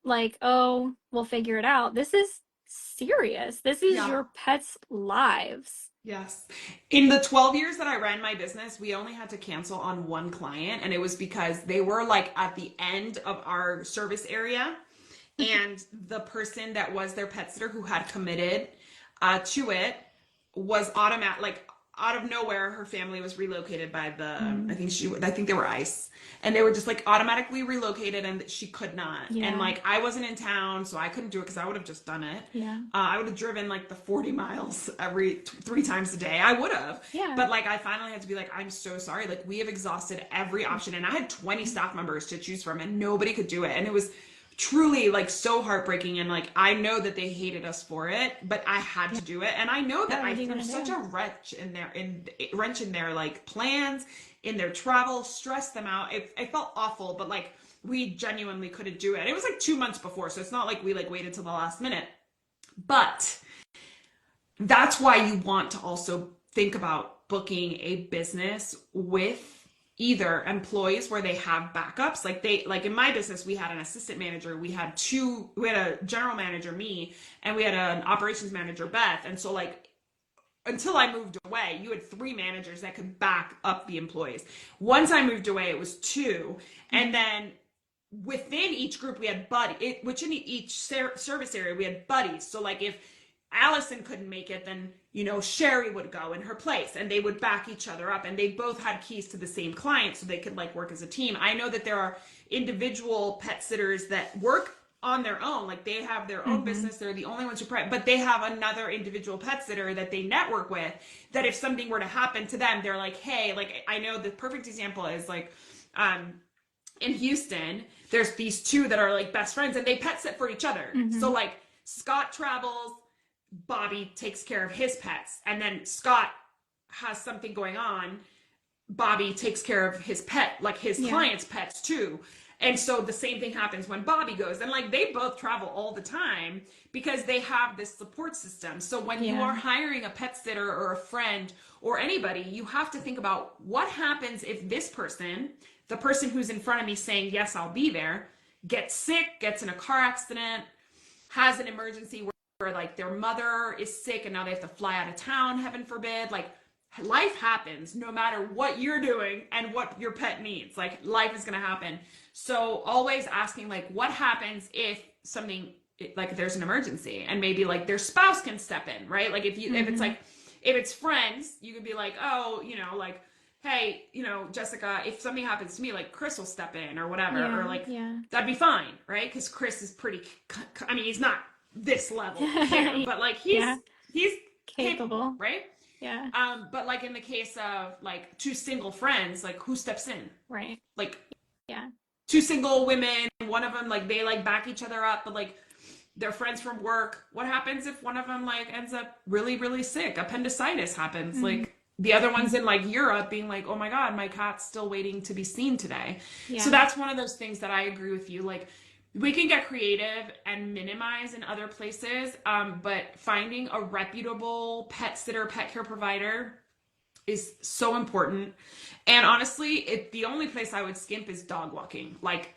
like, oh, we'll figure it out. This is serious. This is Yeah. your pet's lives. Yes. In the 12 years that I ran my business, we only had to cancel on one client, and it was because they were like at the end of our service area, and the person that was their pet sitter who had committed to it was automatic, like out of nowhere. Her family was relocated by Mm, I think they were ICE, and they were just like automatically relocated, and she could not. And yeah, like, I wasn't in town, so I couldn't do it because I would have just done it. yeah, I would have driven like the 40 miles every 3 times a day. I would have. yeah. But like, I finally had to be like, I'm so sorry. Like, we have exhausted every option. And I had 20 staff members to choose from, and nobody could do it. And it was truly like so heartbreaking. And like, I know that they hated us for it, but I had Yeah. to do it. And I know that What I are you threw gonna such do? a wrench in their like plans, in their travel, stressed them out. It felt awful, but like, we genuinely couldn't do it. And it was like 2 months before. So it's not like we like waited till the last minute. But that's why you want to also think about booking a business with either employees where they have backups. Like in my business, we had an assistant manager, we had a general manager, me, and we had an operations manager, Beth. And so like, until I moved away, you had 3 managers that could back up the employees. Once I moved away, it was 2. And Mm, then within each group, we had which in each service area, we had buddies. So like, if Allison couldn't make it, then Sherry would go in her place, and they would back each other up, and they both had keys to the same client, so they could like work as a team. I know that there are individual pet sitters that work on their own. Like they have their own Mm-hmm. business. They're the only ones who but they have another individual pet sitter that they network with, that if something were to happen to them, they're like, hey, like I know the perfect example is like, in Houston, there's these two that are like best friends and they pet sit for each other. So Mm-hmm. like Scott travels, Bobby takes care of his pets, and then Scott has something going on, Bobby takes care of his pet, like his Yeah. clients' pets too. And so the same thing happens when Bobby goes. And like they both travel all the time because they have this support system. So when you Yeah. are hiring a pet sitter or a friend or anybody, you have to think about what happens if this person, the person who's in front of me saying, yes, I'll be there, gets sick, gets in a car accident, has an emergency where like their mother is sick and now they have to fly out of town, heaven forbid. Like life happens no matter what you're doing and what your pet needs. Like life is going to happen. So always asking like what happens if something, like there's an emergency, and maybe like their spouse can step in, right? Like if it's Mm-hmm. like, if it's friends, you could be like, oh, like, hey, Jessica, if something happens to me, like Chris will step in or whatever, or Yeah. like Yeah. that'd be fine, right? Because Chris is pretty, I mean, he's not this level of care, but like Yeah. he's capable, Capable. right? Yeah. But like in the case of like two single friends, like who steps in? Right. Like Yeah. two single women, one of them like they like back each other up, but like they're friends from work. What happens if one of them like ends up really, really sick? Appendicitis happens. Mm-hmm. Like the other one's in like Europe being like, oh my God, my cat's still waiting to be seen today. So Yeah. that's one of those things that I agree with you. Like we can get creative and minimize in other places, but finding a reputable pet sitter, pet care provider is so important. And honestly, the only place I would skimp is dog walking. Like,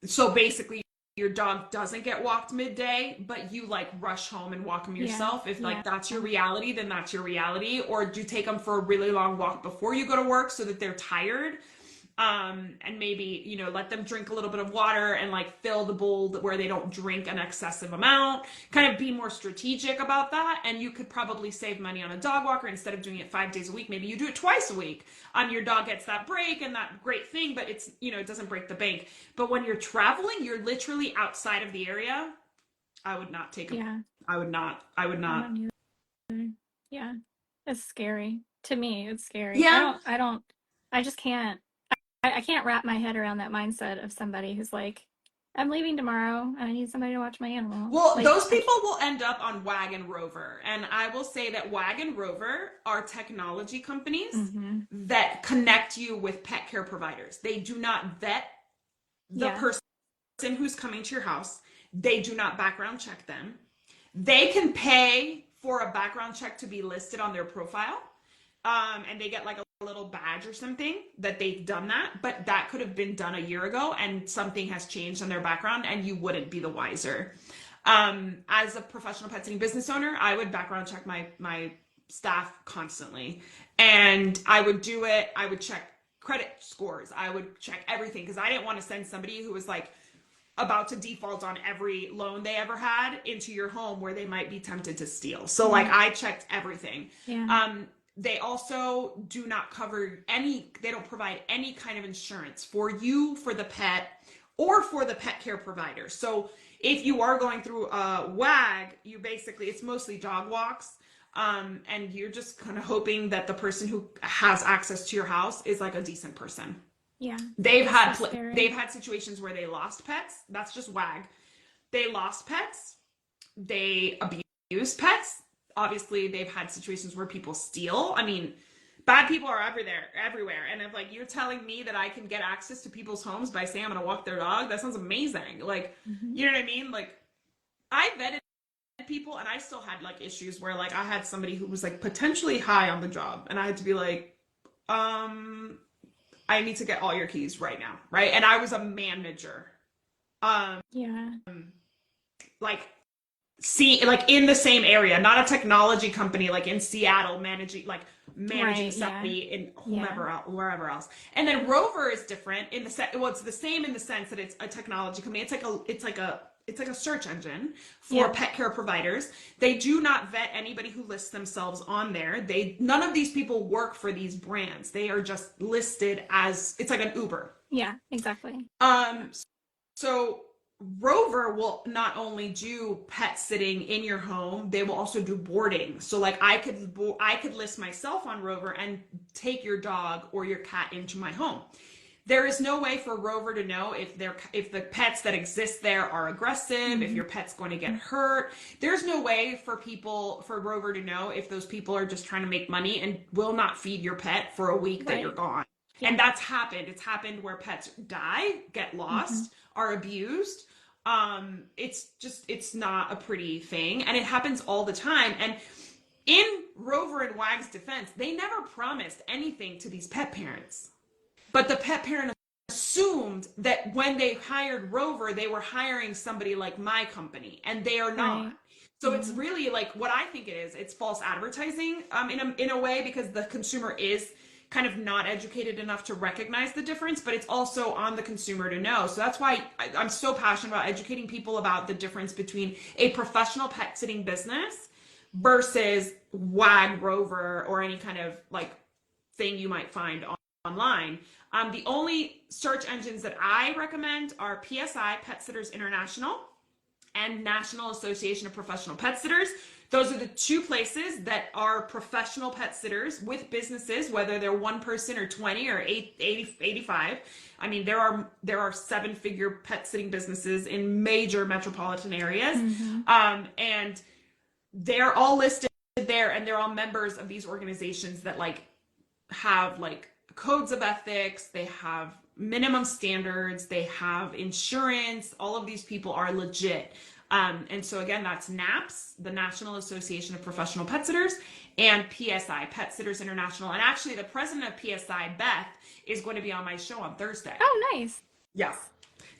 so basically your dog doesn't get walked midday, but you like rush home and walk them Yeah. yourself. If Yeah. like that's your reality, then that's your reality. Or do you take them for a really long walk before you go to work so that they're tired? And maybe, let them drink a little bit of water and like fill the bowl where they don't drink an excessive amount, kind of be more strategic about that. And you could probably save money on a dog walker instead of doing it 5 days a week. Maybe you do it twice a week. Your dog gets that break and that great thing, but it's, it doesn't break the bank. But when you're traveling, you're literally outside of the area. I would not take them. Yeah. I would I'm not. not either. Yeah. It's scary. To me, it's scary. Yeah. I just can't. I can't wrap my head around that mindset of somebody who's like, I'm leaving tomorrow and I need somebody to watch my animal. Well, Like, those people will end up on Wag and Rover. And I will say that Wag and Rover are technology companies mm-hmm. that connect you with pet care providers. They do not vet the Yeah. person who's coming to your house. They do not background check them. They can pay for a background check to be listed on their profile. And they get like a little badge or something that they've done that, but that could have been done a year ago and something has changed on their background and you wouldn't be the wiser. As a professional pet sitting business owner, I would background check my staff constantly, and I would do it. I would check credit scores. I would check everything because I didn't want to send somebody who was like about to default on every loan they ever had into your home where they might be tempted to steal. So like I checked everything. Yeah. They also do not cover they don't provide any kind of insurance for you, for the pet, or for the pet care provider. So if you are going through a WAG, it's mostly dog walks. And you're just kind of hoping that the person who has access to your house is like a decent person. Yeah. They've So scary. had situations where they lost pets. That's just WAG. They lost pets. They abused pets. Obviously, they've had situations where people steal. I mean, bad people are everywhere. And if like you're telling me that I can get access to people's homes by saying I'm gonna walk their dog, that sounds amazing. Like, mm-hmm. you know what I mean? Like, I vetted people, and I still had like issues where like I had somebody who was like potentially high on the job, and I had to be like, I need to get all your keys right now, right? And I was a manager. Yeah. Like in the same area, not a technology company like in Seattle managing Right, somebody in yeah. wherever else. And then Rover is different in the it's the same in the sense that it's a technology company. It's like a search engine for Yeah. pet care providers. They do not vet anybody who lists themselves on there. None of these people work for these brands. They are just listed as, it's like an Uber. Yeah, exactly. So Rover will not only do pet sitting in your home, they will also do boarding. So like I could list myself on Rover and take your dog or your cat into my home. There is no way for Rover to know if the pets that exist there are aggressive, if Mm-hmm. your pet's going to get hurt. There's no way for Rover to know if those people are just trying to make money and will not feed your pet for a week that you're Right. gone. And Yeah. that's happened. It's happened where pets die, get Mm-hmm. lost, are abused. It's not a pretty thing, and it happens all the time. And in Rover and Wag's defense, they never promised anything to these pet parents. But the pet parent assumed that when they hired Rover, they were hiring somebody like my company, and they are not. Right. So it's Mm-hmm. really like what I think it is. It's false advertising, in a way, because the consumer is kind of not educated enough to recognize the difference, but it's also on the consumer to know. So that's why I'm so passionate about educating people about the difference between a professional pet sitting business versus Wag, Rover, or any kind of like thing you might find online. The only search engines that I recommend are PSI, Pet Sitters International, and National Association of Professional Pet Sitters. Those are the two places that are professional pet sitters with businesses, whether they're one person or 20 or 85. I mean, there are seven-figure pet sitting businesses in major metropolitan areas, Mm-hmm. and they're all listed there, and they're all members of these organizations that like have like codes of ethics, they have minimum standards, they have insurance. All of these people are legit. And so again, that's NAPS, the National Association of Professional Pet Sitters, and PSI, Pet Sitters International. And actually, the president of PSI, Beth, is going to be on my show on Thursday. Oh, nice. Yeah.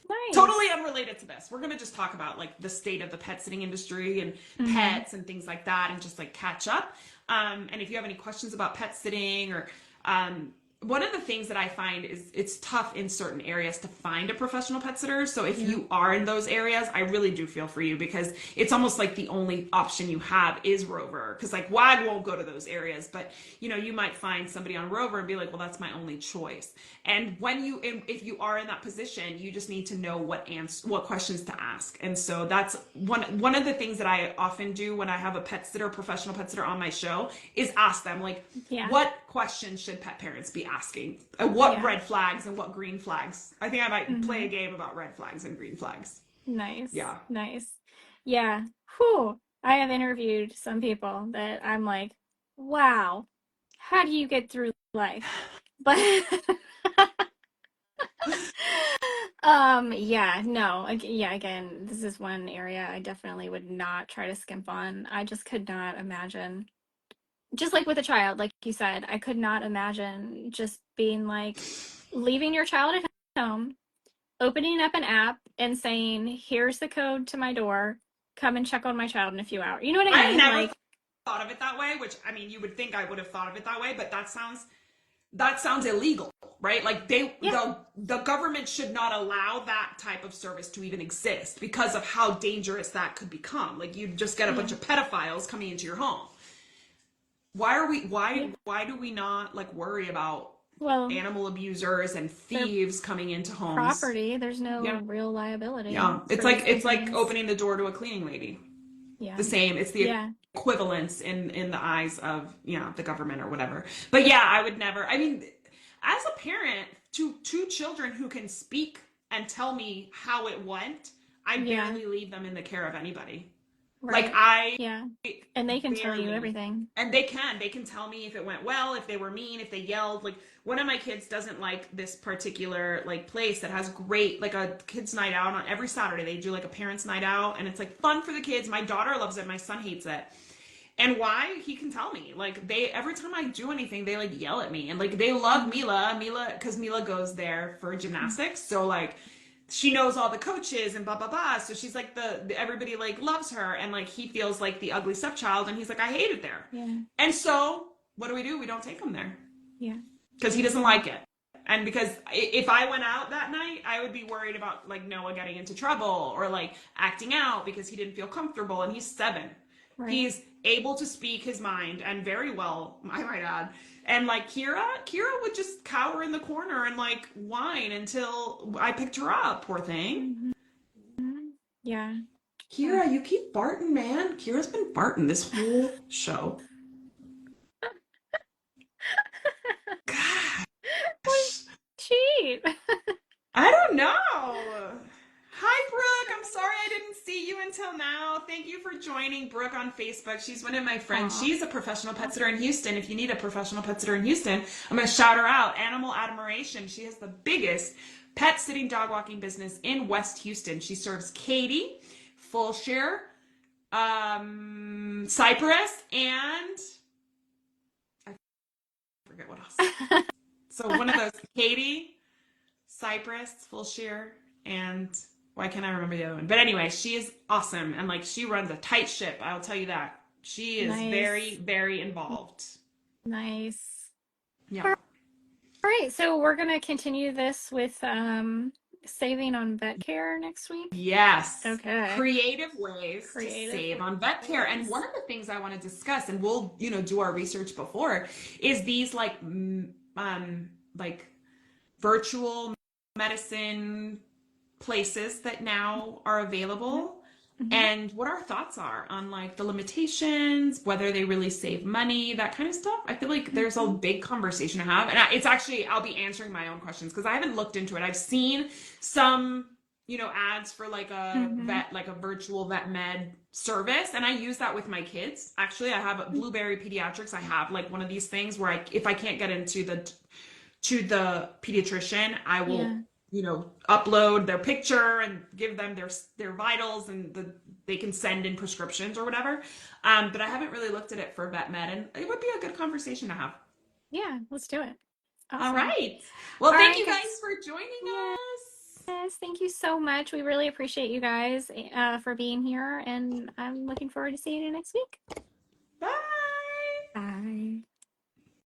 Nice. Totally unrelated to this. We're going to just talk about like the state of the pet sitting industry and Mm-hmm. pets and things like that, and just like catch up. And if you have any questions about pet sitting, or one of the things that I find is it's tough in certain areas to find a professional pet sitter. So if Yeah. you are in those areas, I really do feel for you, because it's almost like the only option you have is Rover. Because like Wag won't go to those areas, but you might find somebody on Rover and be like, well, that's my only choice. And if you are in that position, you just need to know what questions to ask. And so that's one of the things that I often do when I have a pet sitter, professional pet sitter on my show, is ask them like, Yeah. what questions should pet parents be asking? What Yeah. red flags and what green flags? I think I might play Mm-hmm. a game about red flags and green flags. Nice. Yeah. Nice. Yeah. Whew. I have interviewed some people that I'm like, wow, how do you get through life? But yeah, no, yeah, again, this is one area I definitely would not try to skimp on. I just could not imagine, just like with a child, like you said, I could not imagine just being like leaving your child at home, opening up an app and saying, here's the code to my door, come and check on my child in a few hours. You know what I I mean? never Like, thought of it that way, which I mean, you would think I would have thought of it that way, but that sounds illegal, right? Like yeah, the government should not allow that type of service to even exist because of how dangerous that could become. Like you just get a yeah, bunch of pedophiles coming into your home. Why are we yeah. why do we not like worry about Well, animal abusers and their thieves coming into homes? property, there's no Yeah. real liability Yeah. It's for like these it's like companies. opening the door to a cleaning lady. Yeah, The same. It's the yeah, equivalence in the eyes of, the government or whatever. But yeah, I would never. I mean, as a parent to two children who can speak and tell me how it went, I yeah, barely leave them in the care of anybody. Like right. I Yeah. And they can tell you barely. everything. And they can tell me if it went well, if they were mean, if they yelled. Like one of my kids doesn't like this particular like place that has great like a kids night out on every Saturday. They do like a parents night out, and it's like fun for the kids. My daughter loves it, my son hates it. And why? He can tell me. Like they every time I do anything, they like yell at me. And like they love Mila because Mila goes there for gymnastics. So like she knows all the coaches and blah blah blah. So she's like everybody like loves her, and like he feels like the ugly stepchild, and he's like, I hate it there. Yeah, And so what do? We don't take him there yeah, because he doesn't like it. And because if I went out that night, I would be worried about like Noah getting into trouble or like acting out because he didn't feel comfortable. And he's 7. right. He's able to speak his mind, and very well, I might add. And like Kira would just cower in the corner and like whine until I picked her up. Poor thing. Mm-hmm. Yeah. Yeah. Kira, you keep farting, man. Kira's been farting this whole show. What Gosh. cheat? I don't know. Hi, Brooke. I'm sorry I didn't see you until now. Thank you for joining Brooke on Facebook. She's one of my friends. Aw. She's a professional pet sitter in Houston. If you need a professional pet sitter in Houston, I'm going to shout her out. Animal Admiration. She has the biggest pet sitting dog walking business in West Houston. She serves Katie, Fullshire, Cypress, and I forget what else. So one of those, Katie, Cypress, Fullshire, and why can't I remember the other one? But anyway, she is awesome and like she runs a tight ship. I'll tell you that. She is very, Nice. very involved. Nice. Yeah. All right, so we're gonna continue this with saving on vet care next week. Yes. Okay. Creative ways to Creative save on vet care. And one ways. of the things I want to discuss, and we'll, do our research before, is these like virtual medicine places that now are available Mm-hmm. and what our thoughts are on like the limitations, whether they really save money, that kind of stuff. I feel like there's a Mm-hmm. big conversation to have. And it's actually, I'll be answering my own questions because I haven't looked into it. I've seen some, ads for like a Mm-hmm. vet, like a virtual vet med service. And I use that with my kids. Actually, I have a Blueberry Pediatrics. I have like one of these things where if I can't get into the pediatrician, I Yeah. will, upload their picture and give them their vitals and they can send in prescriptions or whatever. But I haven't really looked at it for vet med, and it would be a good conversation to have. Yeah, let's do it. All Awesome. right. Well, All thank right, you guys guys. for joining us. Yes, thank you so much. We really appreciate you guys for being here, and I'm looking forward to seeing you next week. Bye. Bye.